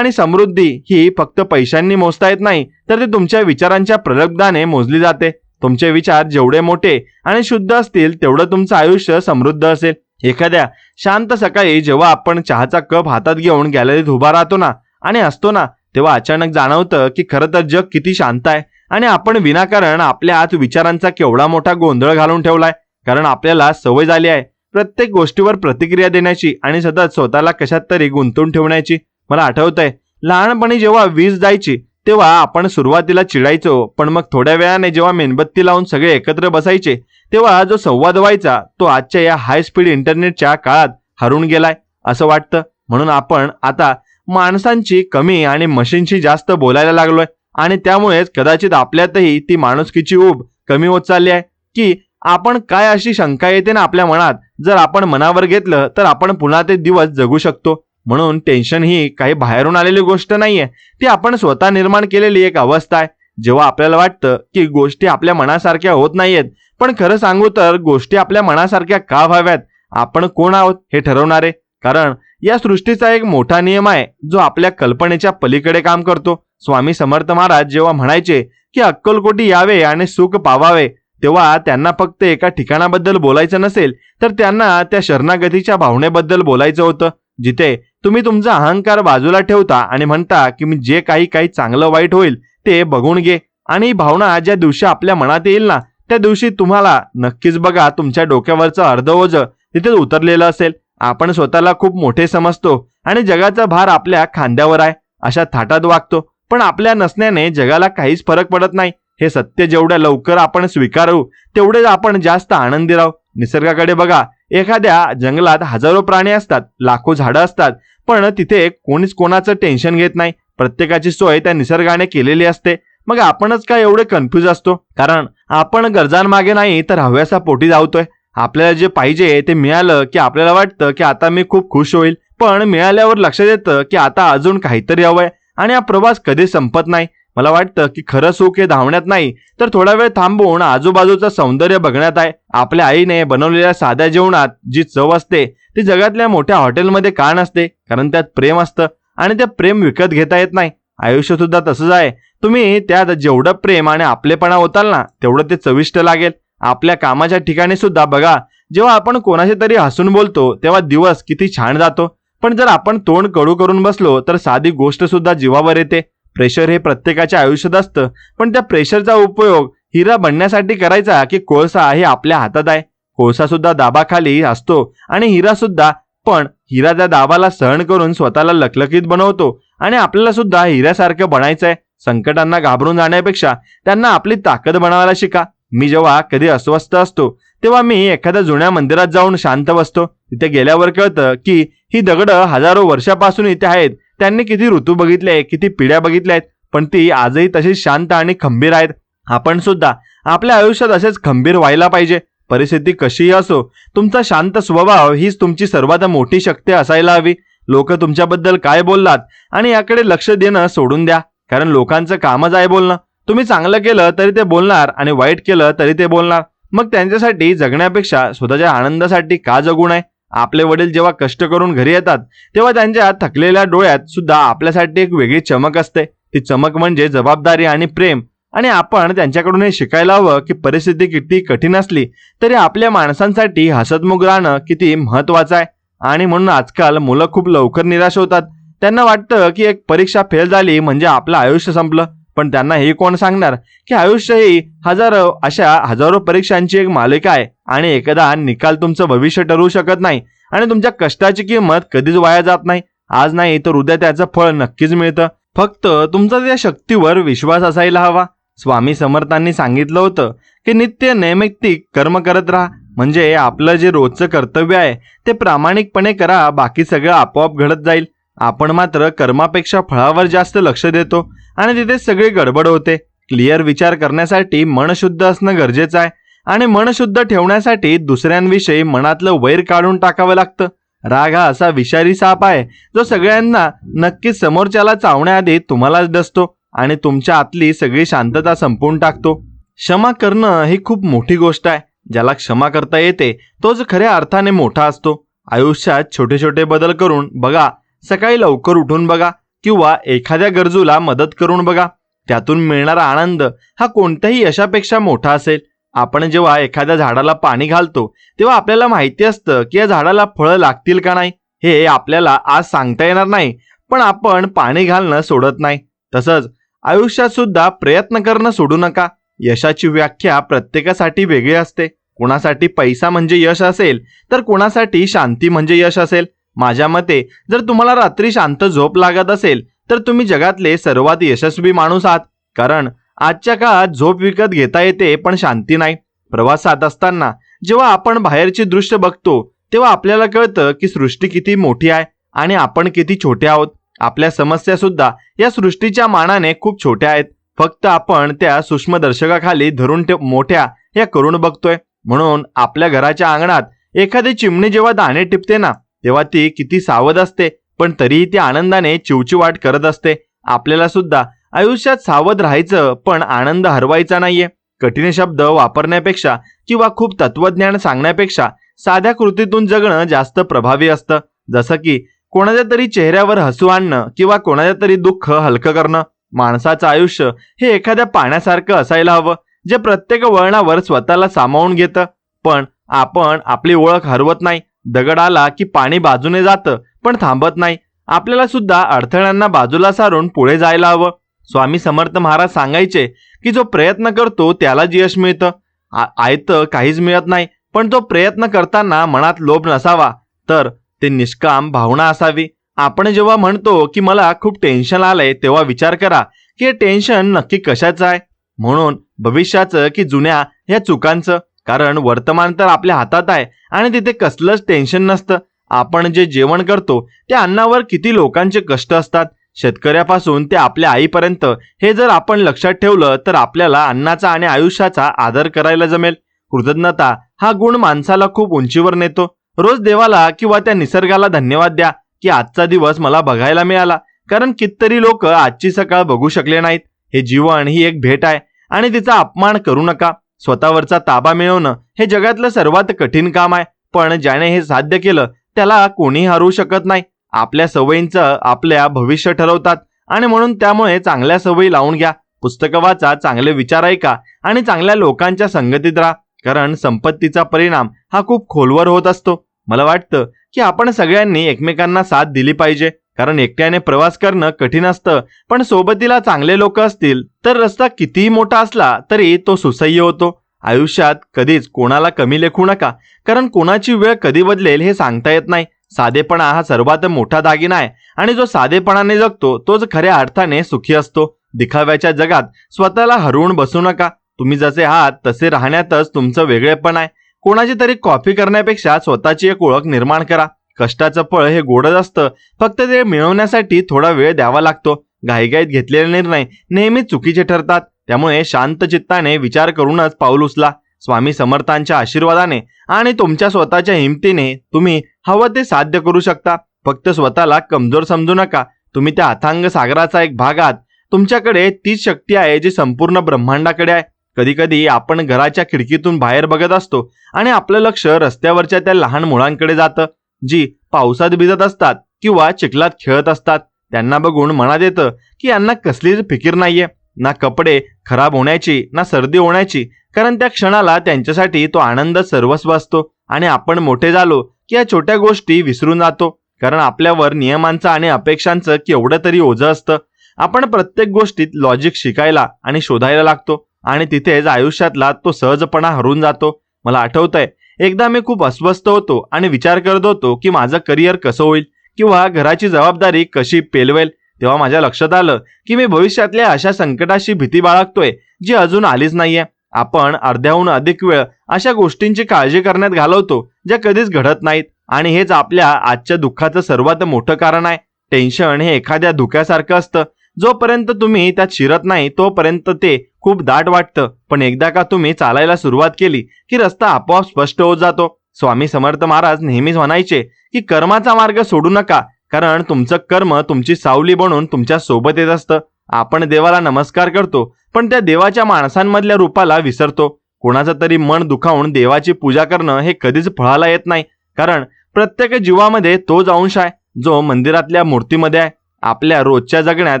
समृद्धी ही फक्त पैशांनी मोजता येत नाही, तर ती तुमच्या विचारांच्या प्रलब्धाने मोजली जाते. तुमचे विचार जेवढे मोठे आणि शुद्ध असतील तेवढं तुमचं आयुष्य समृद्ध असेल. एखाद्या शांत सकाळी जेव्हा आपण चहाचा कप हातात घेऊन गॅलरीत उभा राहतो ना आणि असतो ना, तेव्हा अचानक जाणवतं की खरं तर जग किती शांत आहे आणि आपण विनाकारण आपल्या आत विचारांचा केवढा मोठा गोंधळ घालून ठेवलाय. कारण आपल्याला सवय झाली आहे प्रत्येक गोष्टीवर प्रतिक्रिया देण्याची आणि सतत स्वतःला कशात तरी गुंतवून ठेवण्याची. मला आठवतंय लहानपणी जेव्हा वीज जायची तेव्हा आपण सुरुवातीला चिडायचो, पण मग थोड्या वेळाने जेव्हा मेणबत्ती लावून सगळे एकत्र बसायचे तेव्हा जो संवाद व्हायचा तो आजच्या या हाय स्पीड इंटरनेटच्या काळात हरून गेलाय असं वाटतं. म्हणून आपण आता माणसांची कमी आणि मशीनशी जास्त बोलायला लागलोय. आणि त्यामुळेच कदाचित आपल्यातही ती माणुसकीची ऊब कमी होत चालली आहे. की आपण काय अशी शंका येते ना आपल्या मनात, जर आपण मनावर घेतलं तर आपण पुन्हा ते दिवस जगू शकतो. म्हणून टेन्शन ही काही बाहेरून आलेली गोष्ट नाहीये, ती आपण स्वतः निर्माण केलेली एक अवस्था आहे. जेव्हा आपल्याला वाटतं की गोष्टी आपल्या मनासारख्या होत नाहीयेत, पण खरं सांगू तर गोष्टी आपल्या मनासारख्या का व्हाव्यात, आपण कोण आहोत हे ठरवणारे. कारण या सृष्टीचा एक मोठा नियम आहे जो आपल्या कल्पनेच्या पलीकडे काम करतो. स्वामी समर्थ महाराज जेव्हा म्हणायचे की अक्कलकोटी यावे आणि सुख पावावे, तेव्हा त्यांना फक्त एका ठिकाणाबद्दल बोलायचं नसेल, तर त्यांना त्या शरणागतीच्या भावनेबद्दल बोलायचं होतं, जिथे तुम्ही तुमचा अहंकार बाजूला ठेवता आणि म्हणता की मी जे काही चांगलं वाईट होईल ते बघून घे. आणि ही भावना ज्या दिवशी आपल्या मनात येईल ना, त्या दिवशी तुम्हाला नक्कीच बघा तुमच्या डोक्यावरचं अर्ध ओझं तिथे उतरलेलं असेल. आपण स्वतःला खूप मोठे समजतो आणि जगाचा भार आपल्या खांद्यावर आहे अशा थाटात वागतो, पण आपल्या नसण्याने जगाला काहीच फरक पडत नाही. हे सत्य जेवढ्या लवकर आपण स्वीकारू तेवढे आपण जास्त आनंदी राहू. निसर्गाकडे बघा, एखाद्या जंगलात हजारो प्राणी असतात, लाखो झाडं असतात, पण तिथे कोणीच कोणाचं टेन्शन घेत नाही. प्रत्येकाची सोय त्या निसर्गाने केलेली असते. मग आपणच काय एवढे कन्फ्यूज असतो, कारण आपण गरजांमागे नाही तर हव्यासा पोटी धावतोय. आपल्याला जे पाहिजे ते मिळालं की आपल्याला वाटतं की आता मी खूप खुश होईल, पण मिळाल्यावर लक्षात येतं की आता अजून काहीतरी हवंय आणि हा प्रवास कधी संपत नाही. मला वाटतं की खरं सुख हे धावण्यात नाही, तर थोडा वेळ थांबवून आजूबाजूचं सौंदर्य बघण्यात आहे. आपल्या आईने बनवलेल्या साध्या जेवणात जी चव असते ती जगातल्या मोठ्या हॉटेलमध्ये का नसते, कारण त्यात प्रेम असतं आणि ते प्रेम विकत घेता येत नाही. आयुष्य सुद्धा तसंच आहे. तुम्ही त्यात जेवढं प्रेम आणि आपलेपणा होताल ना तेवढं ते चविष्ट लागेल. आपल्या कामाच्या ठिकाणी सुद्धा बघा, जेव्हा आपण कोणाशी तरी हसून बोलतो तेव्हा दिवस किती छान जातो, पण जर आपण तोंड कडू करून बसलो तर साधी गोष्ट सुद्धा जीवावर येते. प्रेशर हे प्रत्येकाच्या आयुष्यात असतं, पण त्या प्रेशरचा उपयोग हिरा बनण्यासाठी करायचा की कोळसा हे आपल्या हातात आहे. कोळसा सुद्धा दाबाखाली असतो आणि हिरा सुद्धा, पण हिरा त्या दाबाला सहन करून स्वतःला लखलखीत बनवतो. आणि आपल्याला सुद्धा हिऱ्यासारखं बनायचंय. संकटांना घाबरून जाण्यापेक्षा त्यांना आपली ताकद बनवायला शिका. मी जेव्हा कधी अस्वस्थ असतो तेव्हा मी एखाद्या जुन्या मंदिरात जाऊन शांत बसतो. तिथे गेल्यावर कळतं की ही दगडं हजारो वर्षापासून इथे आहेत. त्यांनी किती ऋतू बघितले, किती पिढ्या बघितल्या आहेत, पण ती आजही तशीच शांत आणि खंबीर आहेत. आपण सुद्धा आपल्या आयुष्यात असेच खंबीर व्हायला पाहिजे. परिस्थिती कशीही असो, तुमचा शांत स्वभाव हीच तुमची सर्वात मोठी शक्ती असायला हवी. लोक तुमच्याबद्दल काय बोललात आणि याकडे लक्ष देणं सोडून द्या, कारण लोकांचं कामच आहे बोलणं. तुम्ही चांगलं केलं तरी ते बोलणार आणि वाईट केलं तरी ते बोलणार. मग त्यांच्यासाठी जगण्यापेक्षा स्वतःच्या आनंदासाठी का जगू नये. आपले वडील जेव्हा कष्ट करून घरी येतात तेव्हा त्यांच्या थकलेल्या डोळ्यात सुद्धा आपल्यासाठी एक वेगळी चमक असते. ती चमक म्हणजे जबाबदारी आणि प्रेम. आणि आपण त्यांच्याकडून हे शिकायला हवं की परिस्थिती किती कठीण असली तरी आपल्या माणसांसाठी हसतमुख राहणं किती महत्वाचं आहे. आणि म्हणून आजकाल मुलं खूप लवकर निराश होतात. त्यांना वाटतं की एक परीक्षा फेल झाली म्हणजे आपलं आयुष्य संपलं, पण त्यांना हे कोण सांगणार की आयुष्य ही हजारो परीक्षांची एक मालिका आहे आणि एखादा निकाल तुमचं भविष्य ठरवू शकत नाही आणि तुमच्या कष्टाची किंमत कधीच वाया जात नाही. आज नाही तर उद्या त्याचं फळ नक्कीच मिळतं. फक्त तुमचा त्या शक्तीवर विश्वास असायला हवा. स्वामी समर्थांनी सांगितलं होतं की नित्य नैमित्तिक कर्म करत राहा, म्हणजे आपलं जे रोजचं कर्तव्य आहे ते प्रामाणिकपणे करा, बाकी सगळं आपोआप घडत जाईल. आपण मात्र कर्मापेक्षा फळावर जास्त लक्ष देतो आणि तिथे सगळी गडबड होते. क्लिअर विचार करण्यासाठी मन शुद्ध असणं गरजेचं आहे आणि मन शुद्ध ठेवण्यासाठी दुसऱ्यांविषयी मनातलं वैर काढून टाकावं लागतं. राग हा असा विषारी साप आहे जो सगळ्यांना नक्कीच समोरच्याला चावण्याआधी तुम्हालाच डसतो आणि तुमच्या आतली सगळी शांतता संपवून टाकतो. क्षमा करणं ही खूप मोठी गोष्ट आहे. ज्याला क्षमा करता येते तोच खऱ्या अर्थाने मोठा असतो. आयुष्यात छोटे छोटे बदल करून बघा, सकाळी लवकर उठून बघा किंवा एखाद्या गरजूला मदत करून बघा. त्यातून मिळणारा आनंद हा कोणत्याही यशापेक्षा मोठा असेल. आपण जेव्हा एखाद्या झाडाला पाणी घालतो तेव्हा आपल्याला माहिती असतं की या झाडाला फळं लागतील का नाही, हे आपल्याला आज सांगता येणार नाही, पण आपण पाणी घालणं सोडत नाही. तसंच आयुष्यात सुद्धा प्रयत्न करणं सोडू नका. यशाची व्याख्या प्रत्येकासाठी वेगळी असते. कोणासाठी पैसा म्हणजे यश असेल तर कोणासाठी शांती म्हणजे यश असेल. माझ्या मते जर तुम्हाला रात्री शांत झोप लागत असेल तर तुम्ही जगातले सर्वात यशस्वी माणूस आहात. कारण आजच्या काळात झोप विकत घेता येते पण शांती नाही. प्रवासात असताना जेव्हा आपण बाहेरचे दृश्य बघतो तेव्हा आपल्याला कळतं की सृष्टी किती मोठी आहे आणि आपण किती छोटे आहोत. आपल्या समस्या सुद्धा या सृष्टीच्या मानाने खूप छोट्या आहेत. फक्त आपण त्या सूक्ष्मदर्शकाखाली धरून मोठ्या या करून बघतोय. म्हणून आपल्या घराच्या अंगणात एखादी चिमणी जेव्हा दाणे टिपते ना तेव्हा ती किती सावध असते, पण तरीही ती आनंदाने चिवचिवाट करत असते. आपल्याला सुद्धा आयुष्यात सावध राहायचं, पण आनंद हरवायचा नाहीये. कठीण शब्द वापरण्यापेक्षा किंवा खूप तत्वज्ञान सांगण्यापेक्षा साध्या कृतीतून जगणं जास्त प्रभावी असतं. जसं की कोणाच्या तरी चेहऱ्यावर हसू आणणं किंवा कोणाच्या तरी दुःख हलकं करणं. माणसाचं आयुष्य हे एखाद्या पाण्यासारखं असायला हवं जे प्रत्येक वळणावर स्वतःला सामावून घेतं. पण आपण आपली ओळख हरवत नाही. दगड आला की पाणी बाजूने जातं पण थांबत नाही. आपल्याला सुद्धा अडथळ्यांना बाजूला सारून पुढे जायला हवं. स्वामी समर्थ महाराज सांगायचे की जो प्रयत्न करतो त्यालाच यश मिळतं. आयतं काहीच मिळत नाही. पण तो प्रयत्न करताना मनात लोभ नसावा, तर ते निष्काम भावना असावी. आपण जेव्हा म्हणतो की मला खूप टेन्शन आलंय तेव्हा विचार करा की हे टेन्शन नक्की कशाचं आहे. म्हणून भविष्याचं की जुन्या ह्या चुकांचं. कारण वर्तमान तर आपल्या हातात आहे आणि तिथे कसलंच टेन्शन नसतं. आपण जे जेवण करतो त्या अन्नावर किती लोकांचे कष्ट असतात, शेतकऱ्यापासून ते आपल्या आईपर्यंत. हे जर आपण लक्षात ठेवलं तर आपल्याला अन्नाचा आणि आयुष्याचा आदर करायला जमेल. कृतज्ञता हा गुण माणसाला खूप उंचीवर नेतो. रोज देवाला किंवा त्या निसर्गाला धन्यवाद द्या की आजचा दिवस मला बघायला मिळाला, कारण कितीतरी लोक आजची सकाळ बघू शकले नाहीत. हे जीवन ही एक भेट आहे आणि तिचा अपमान करू नका. स्वतःवरचा ताबा मिळवणं हे जगातलं सर्वात कठीण काम आहे, पण ज्याने हे साध्य केलं त्याला कोणी हरवू शकत नाही. आपल्या सवयींचं आपल्या भविष्य ठरवतात आणि म्हणून त्यामुळे चांगल्या सवयी लावून घ्या. पुस्तकं वाचा, चांगले विचार ऐका आणि चांगल्या लोकांच्या संगतीत राहा, कारण संपत्तीचा परिणाम हा खूप खोलवर होत असतो. मला वाटतं की आपण सगळ्यांनी एकमेकांना साथ दिली पाहिजे, कारण एकट्याने प्रवास करणं कठीण असतं, पण सोबतीला चांगले लोक असतील तर रस्ता कितीही मोठा असला तरी तो सुसह्य होतो. आयुष्यात कधीच कोणाला कमी लेखू नका, कारण कोणाची वेळ कधी बदलेल हे सांगता येत नाही. साधेपणा हा सर्वात मोठा दागिना आहे आणि जो साधेपणाने जगतो तोच खऱ्या अर्थाने सुखी असतो. दिखाव्याच्या जगात स्वतःला हरवून बसू नका. तुम्ही जसे आहात तसे राहण्यातच तुमचं वेगळेपण आहे. कोणाची तरी कॉपी करण्यापेक्षा स्वतःची एक ओळख निर्माण करा. कष्टाचं फळ हे गोडच असतं, फक्त ते मिळवण्यासाठी थोडा वेळ द्यावा लागतो. घाईघाईत घेतलेले निर्णय नेहमी चुकीचे ठरतात. त्यामुळे शांत चित्ताने विचार करूनच पाऊल उचला. स्वामी समर्थांच्या आशीर्वादाने आणि तुमच्या स्वतःच्या हिमतीने तुम्ही हवं ते साध्य करू शकता. फक्त स्वतःला कमजोर समजू नका. तुम्ही त्या अथांग सागराचा एक भाग आहात. तुमच्याकडे तीच शक्ती आहे जी संपूर्ण ब्रह्मांडाकडे आहे. कधी कधी आपण घराच्या खिडकीतून बाहेर बघत असतो आणि आपलं लक्ष रस्त्यावरच्या त्या लहान मुलांकडे जातं, जी पावसात भिजत असतात किंवा चिखलात खेळत असतात. त्यांना बघून मनात येतं की यांना कसलीच फिकीर नाहीये, ना कपडे खराब होण्याची ना सर्दी होण्याची, कारण त्या क्षणाला त्यांच्यासाठी तो आनंद सर्वस्व असतो. आणि आपण मोठे झालो की या छोट्या गोष्टी विसरून जातो, कारण आपल्यावर नियमांचं आणि अपेक्षांचं केवढं तरी ओझं असतं. आपण प्रत्येक गोष्टीत लॉजिक शिकायला आणि शोधायला लागतो आणि तिथेच आयुष्यातला तो सहजपणा हरून जातो. मला आठवतंय एकदा मी खूप अस्वस्थ होतो आणि विचार करत होतो की माझं करिअर कसं होईल, किंवा घराची जबाबदारी कशी पेलवेल, तेव्हा माझ्या लक्षात आलं की मी भविष्यातल्या अशा संकटाशी भीती बाळगतोय जी अजून आलीच नाहीये. आपण अर्ध्याहून अधिक वेळ अशा गोष्टींची काळजी करण्यात घालवतो ज्या कधीच घडत नाहीत, आणि हेच आपल्या आजच्या दुःखाचं सर्वात मोठं कारण आहे. टेन्शन हे एखाद्या धुक्यासारखं असतं. जोपर्यंत तुम्ही त्यात शिरत नाही तोपर्यंत ते खूप दाट वाटतं, पण एकदा का तुम्ही चालायला सुरुवात केली की रस्ता आपोआप स्पष्ट होत जातो. स्वामी समर्थ महाराज नेहमीच म्हणायचे की कर्माचा मार्ग सोडू नका, कारण तुमचं कर्म तुमची सावली बनून तुमच्या सोबत येत असतं. आपण देवाला नमस्कार करतो, पण त्या देवाच्या माणसांमधल्या रूपाला विसरतो. कोणाचं तरी मन दुखावून देवाची पूजा करणं हे कधीच फळाला येत नाही, कारण प्रत्येक जीवामध्ये तोच अंश आहे जो मंदिरातल्या मूर्तीमध्ये आहे. आपल्या रोजच्या जगण्यात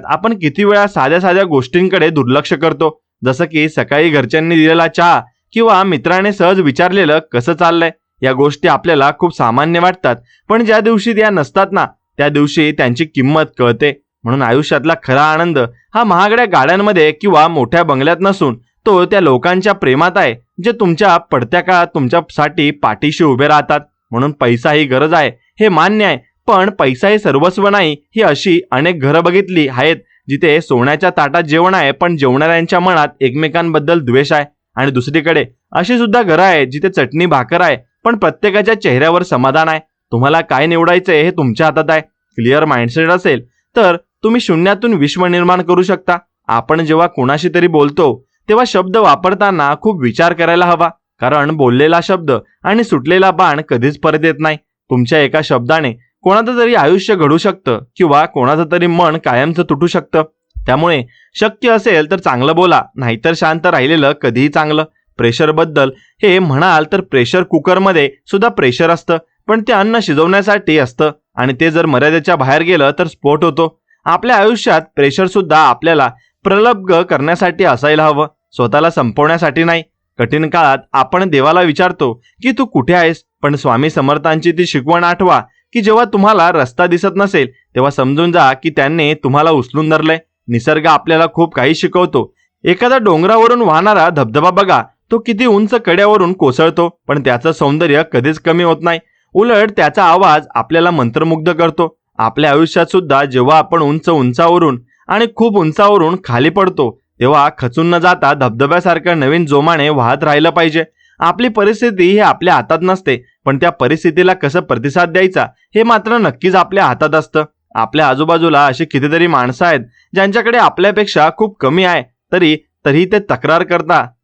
आपण किती वेळा साध्या साध्या गोष्टींकडे दुर्लक्ष करतो, जसं की सकाळी घरच्यांनी दिलेला चहा किंवा मित्राने सहज विचारलेलं कसं चाललंय. या गोष्टी आपल्याला खूप सामान्य वाटतात, पण ज्या दिवशी त्या नसतात ना, त्या दिवशी त्यांची किंमत कळते. म्हणून आयुष्यातला खरा आनंद हा महागड्या गाड्यांमध्ये किंवा मोठ्या बंगल्यात नसून तो त्या लोकांच्या प्रेमात आहे, जे तुमच्या पडत्या काळात तुमच्यासाठी पाठीशी उभे राहतात. म्हणून पैसा ही गरज आहे हे मान्य आहे, पण पैसा हे सर्वस्व नाही. ही अशी अनेक घरं बघितली आहेत जिथे सोन्याच्या ताटात जेवण आहे, पण जेवणाऱ्यांच्या मनात एकमेकांबद्दल द्वेष आहे. आणि दुसरीकडे अशी सुद्धा घरं आहेत जिथे चटणी भाकर आहे, पण प्रत्येकाच्या चेहऱ्यावर समाधान आहे. तुम्हाला काय निवडायचंय हे तुमच्या हातात आहे. क्लिअर माइंडसेट असेल तर तुम्ही शून्यातून विश्व निर्माण करू शकता. आपण जेव्हा कोणाशी तरी बोलतो तेव्हा शब्द वापरताना खूप विचार करायला हवा, कारण बोललेला शब्द आणि सुटलेला बाण कधीच परत येत नाही. तुमच्या एका शब्दाने कोणाचं तरी आयुष्य घडू शकतं किंवा कोणाचं तरी मन कायमचं तुटू शकतं. त्यामुळे शक्य असेल तर चांगलं बोला, नाहीतर शांत राहिलेलं कधीही चांगलं. प्रेशर बद्दल हे म्हणाल तर प्रेशर कुकरमध्ये सुद्धा प्रेशर असतं, पण ते अन्न शिजवण्यासाठी असतं, आणि ते जर मर्यादेच्या बाहेर गेलं तर स्फोट होतो. आपल्या आयुष्यात प्रेशर सुद्धा आपल्याला प्रलब्ध करण्यासाठी असायला हवं, स्वतःला संपवण्यासाठी नाही. कठीण काळात आपण देवाला विचारतो की तू कुठे आहेस, पण स्वामी समर्थांची ती शिकवण आठवा की जेव्हा तुम्हाला रस्ता दिसत नसेल तेव्हा समजून जा की त्यांनी तुम्हाला उचलून धरलंय. निसर्ग आपल्याला खूप काही शिकवतो. एखादा डोंगरावरून वाहणारा धबधबा बघा, तो किती उंच कड्यावरून कोसळतो, पण त्याचं सौंदर्य कधीच कमी होत नाही. उलट त्याचा आवाज आपल्याला मंत्रमुग्ध करतो. आपल्या आयुष्यात सुद्धा जेव्हा आपण उंचावरून आणि खूप उंचावरून खाली पडतो तेव्हा खचून न जाता धबधब्यासारखं नवीन जोमाने वाहत राहिलं पाहिजे. आपली परिस्थिती ही आपल्या हातात नसते, पण त्या परिस्थितीला कसं प्रतिसाद द्यायचा हे मात्र नक्कीच आपल्या हातात असतं. आपल्या आजूबाजूला अशी कितीतरी माणसं आहेत ज्यांच्याकडे आपल्यापेक्षा खूप कमी आहे, तरी ते तक्रार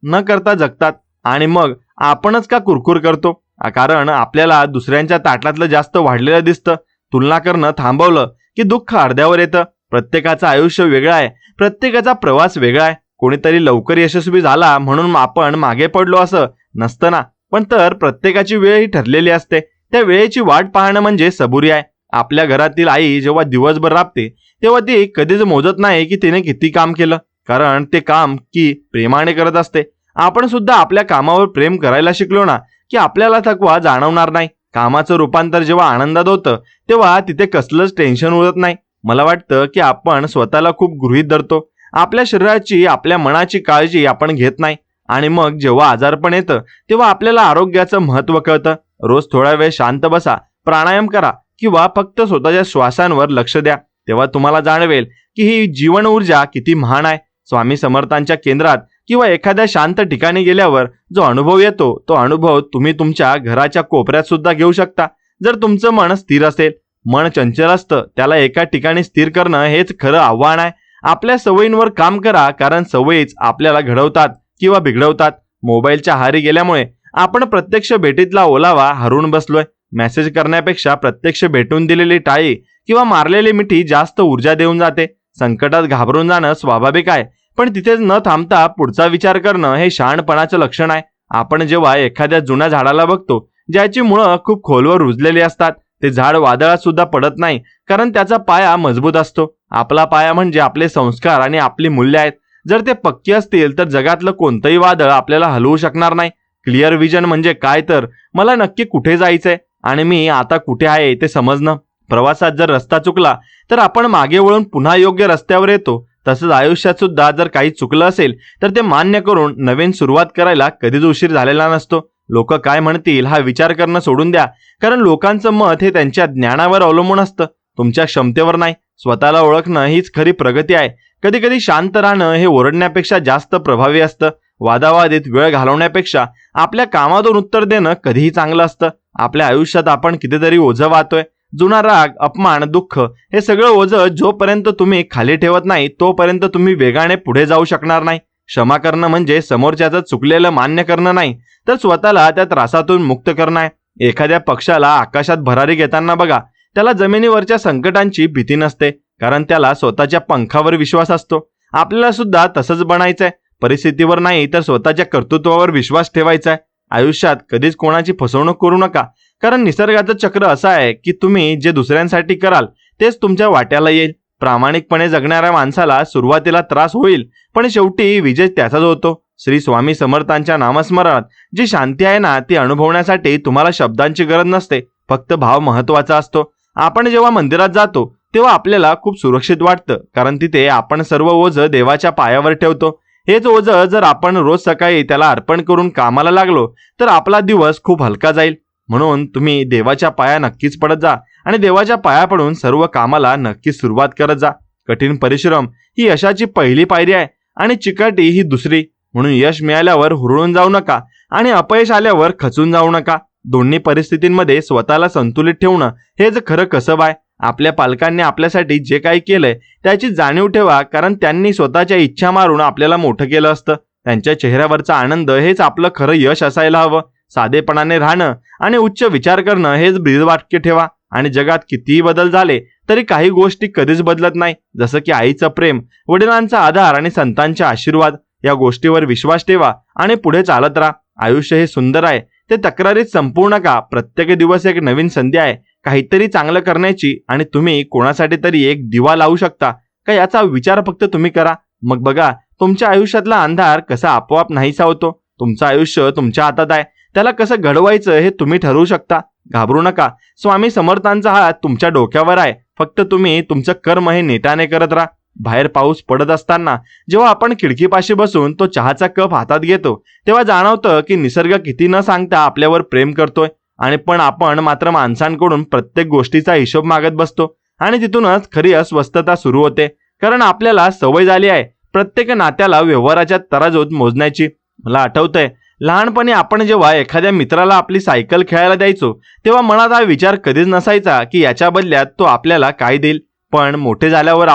न करता जगतात. आणि मग आपणच का कुरकुर करतो, कारण आपल्याला दुसऱ्यांच्या ताटातलं जास्त वाढलेलं दिसतं. तुलना करणं थांबवलं की दुःख अर्ध्यावर येतं. प्रत्येकाचं आयुष्य वेगळं आहे, प्रत्येकाचा प्रवास वेगळा आहे. कोणीतरी लवकर यशस्वी झाला म्हणून आपण मागे पडलो असं नसतं ना, पण तर प्रत्येकाची वेळ ही ठरलेली असते. त्या वेळेची वाट पाहणं म्हणजे सबुरी आहे. आपल्या घरातील आई जेव्हा दिवसभर राबते तेव्हा ती कधीच मोजत नाही की तिने किती काम केलं, कारण ते काम की प्रेमाने करत असते. आपण सुद्धा आपल्या कामावर प्रेम करायला शिकलो ना की आपल्याला थकवा जाणवणार नाही. कामाचं रूपांतर जेव्हा आनंदात होतं तेव्हा तिथे कसलंच टेन्शन उरत नाही. मला वाटतं की आपण स्वतःला खूप गृहीत धरतो. आपल्या शरीराची आपल्या मनाची काळजी आपण घेत नाही, आणि मग जेव्हा आजारपण येतं तेव्हा आपल्याला आरोग्याचं महत्त्व कळतं. रोज थोडा वेळ शांत बसा, प्राणायाम करा किंवा फक्त स्वतःच्या श्वासांवर लक्ष द्या, तेव्हा तुम्हाला जाणवेल की ही जीवन ऊर्जा किती महान आहे. स्वामी समर्थांच्या केंद्रात किंवा एखाद्या शांत ठिकाणी गेल्यावर जो अनुभव येतो तो अनुभव तुम्ही तुमच्या घराच्या कोपऱ्यात सुद्धा घेऊ शकता, जर तुमचं मन स्थिर असेल. मन चंचल असतं, त्याला एका ठिकाणी स्थिर करणं हेच खरं आव्हान आहे. आपल्या सवयींवर काम करा, कारण सवयीच आपल्याला घडवतात किंवा बिघडवतात. मोबाईलच्या आहारी गेल्यामुळे आपण प्रत्यक्ष भेटीतला ओलावा हरवून बसलोय. मेसेज करण्यापेक्षा प्रत्यक्ष भेटून दिलेली टाळी किंवा मारलेली मिठी जास्त ऊर्जा देऊन जाते. संकटात घाबरून जाणं स्वाभाविक आहे, पण तिथेच न थांबता पुढचा विचार करणं हे शहाणपणाचं लक्षण आहे. आपण जेव्हा एखाद्या जुन्या झाडाला बघतो ज्याची मुळं खूप खोलवर रुजलेली असतात, ते झाड वादळात सुद्धा पडत नाही, कारण त्याचा पाया मजबूत असतो. आपला पाया म्हणजे आपले संस्कार आणि आपली मूल्य आहेत. जर ते पक्के असतील तर जगातलं कोणतंही वादळ आपल्याला हलवू शकणार नाही. क्लिअर विजन म्हणजे काय, तर मला नक्की कुठे जायचंय आणि मी आता कुठे आहे ते समजणं. प्रवासात जर रस्ता चुकला तर आपण मागे वळून पुन्हा योग्य रस्त्यावर येतो. तसंच आयुष्यात सुद्धा जर काही चुकलं असेल तर ते मान्य करून नवीन सुरुवात करायला कधीच उशीर झालेला नसतो. लोक काय म्हणतील हा विचार करणं सोडून द्या, कारण लोकांचं मत हे त्यांच्या ज्ञानावर अवलंबून असतं. तुमच्या क्षमतेवर नाही. स्वतःला ओळखणं हीच खरी प्रगती आहे. कधी कधी शांत राहणं हे ओरडण्यापेक्षा जास्त प्रभावी असतं. वादावादीत वेळ घालवण्यापेक्षा आपल्या कामातून उत्तर देणं कधीही चांगलं असतं. आपल्या आयुष्यात आपण कितीतरी ओझं वाहतोय. जुना राग, अपमान, दुःख हे सगळं ओझं जोपर्यंत तुम्ही खाली ठेवत नाही तोपर्यंत तुम्ही वेगाने पुढे जाऊ शकणार नाही. क्षमा करणं म्हणजे समोरच्याचं चुकलेलं मान्य करणं नाही, तर स्वतःला त्या त्रासातून मुक्त करणं आहे. एखाद्या पक्षाला आकाशात भरारी घेताना बघा. त्याला जमिनीवरच्या संकटांची भीती नसते, कारण त्याला स्वतःच्या पंखावर विश्वास असतो. आपल्याला सुद्धा तसंच बनायचंय. परिस्थितीवर नाही तर स्वतःच्या कर्तृत्वावर विश्वास ठेवायचा आहे. आयुष्यात कधीच कोणाची फसवणूक करू नका, कारण निसर्गाचं चक्र असं आहे की तुम्ही जे दुसऱ्यांसाठी कराल तेच तुमच्या वाट्याला येईल. प्रामाणिकपणे जगणाऱ्या माणसाला सुरुवातीला त्रास होईल, पण शेवटी विजय त्याचाच होतो. श्री स्वामी समर्थांच्या नामस्मरणात जी शांती आहे ना, ती अनुभवण्यासाठी तुम्हाला शब्दांची गरज नसते, फक्त भाव महत्वाचा असतो. आपण जेव्हा मंदिरात जातो तेव्हा आपल्याला खूप सुरक्षित वाटतं, कारण तिथे आपण सर्व ओझं देवाच्या पायावर ठेवतो. हेच ओझं जर आपण रोज सकाळी त्याला अर्पण करून कामाला लागलो तर आपला दिवस खूप हलका जाईल. म्हणून तुम्ही देवाच्या पाया नक्कीच पडत जा आणि देवाच्या पाया पडून सर्व कामाला नक्कीच सुरुवात करत जा. कठीण परिश्रम ही यशाची पहिली पायरी आहे आणि चिकाटी ही दुसरी. म्हणून यश मिळाल्यावर हुरळून जाऊ नका आणि अपयश आल्यावर खचून जाऊ नका. दोन्ही परिस्थितींमध्ये स्वतःला संतुलित ठेवणं हेच खरं कसब आहे. आपल्या पालकांनी आपल्यासाठी जे काही केलंय त्याची जाणीव ठेवा, कारण त्यांनी स्वतःच्या इच्छा मारून आपल्याला मोठं केलं असतं. त्यांच्या चेहऱ्यावरचा आनंद हेच आपलं खरं यश असायला हवं. साधेपणाने राहणं आणि उच्च विचार करणं हेच ब्रीदवाक्य ठेवा. आणि जगात कितीही बदल झाले तरी काही गोष्टी कधीच बदलत नाही, जसं की आईचं प्रेम, वडिलांचा आधार आणि संतांचे आशीर्वाद. या गोष्टीवर विश्वास ठेवा आणि पुढे चालत राहा. आयुष्य हे सुंदर आहे, ते तक्रारीत संपू नका. प्रत्येक दिवस एक नवीन संधी आहे काहीतरी चांगलं करण्याची, आणि तुम्ही कोणासाठी तरी एक दिवा लावू शकता का याचा विचार फक्त तुम्ही करा. मग बघा तुमच्या आयुष्यातला अंधार कसा आपोआप नाहीसा होतो. तुमचं आयुष्य तुमच्या हातात आहे, त्याला कसं घडवायचं हे तुम्ही ठरवू शकता. घाबरू नका. स्वामी समर्थांचा हात तुमच्या डोक्यावर आहे. फक्त तुम्ही तुमचं कर्म हे नेटाने करत राहा. बाहेर पाऊस पडत असताना जेव्हा आपण खिडकीपाशी बसून तो चहाचा कप हातात घेतो तेव्हा जाणवतं की निसर्ग किती न सांगता आपल्यावर प्रेम करतोय. आणि पण आपण मात्र माणसांकडून प्रत्येक गोष्टीचा हिशोब मागत बसतो आणि तिथूनच खरी अस्वस्थता सुरू होते. कारण आपल्याला सवय झाली आहे प्रत्येक नात्याला व्यवहाराच्या तराजूत मोजण्याची. मला आठवतंय लहानपणी आपण जेव्हा एखाद्या मित्राला आपली सायकल खेळायला द्यायचो तेव्हा मनात हा विचार कधीच नसायचा की याच्या बदल्यात तो आपल्याला काय देईल. पण मोठे झाल्यावर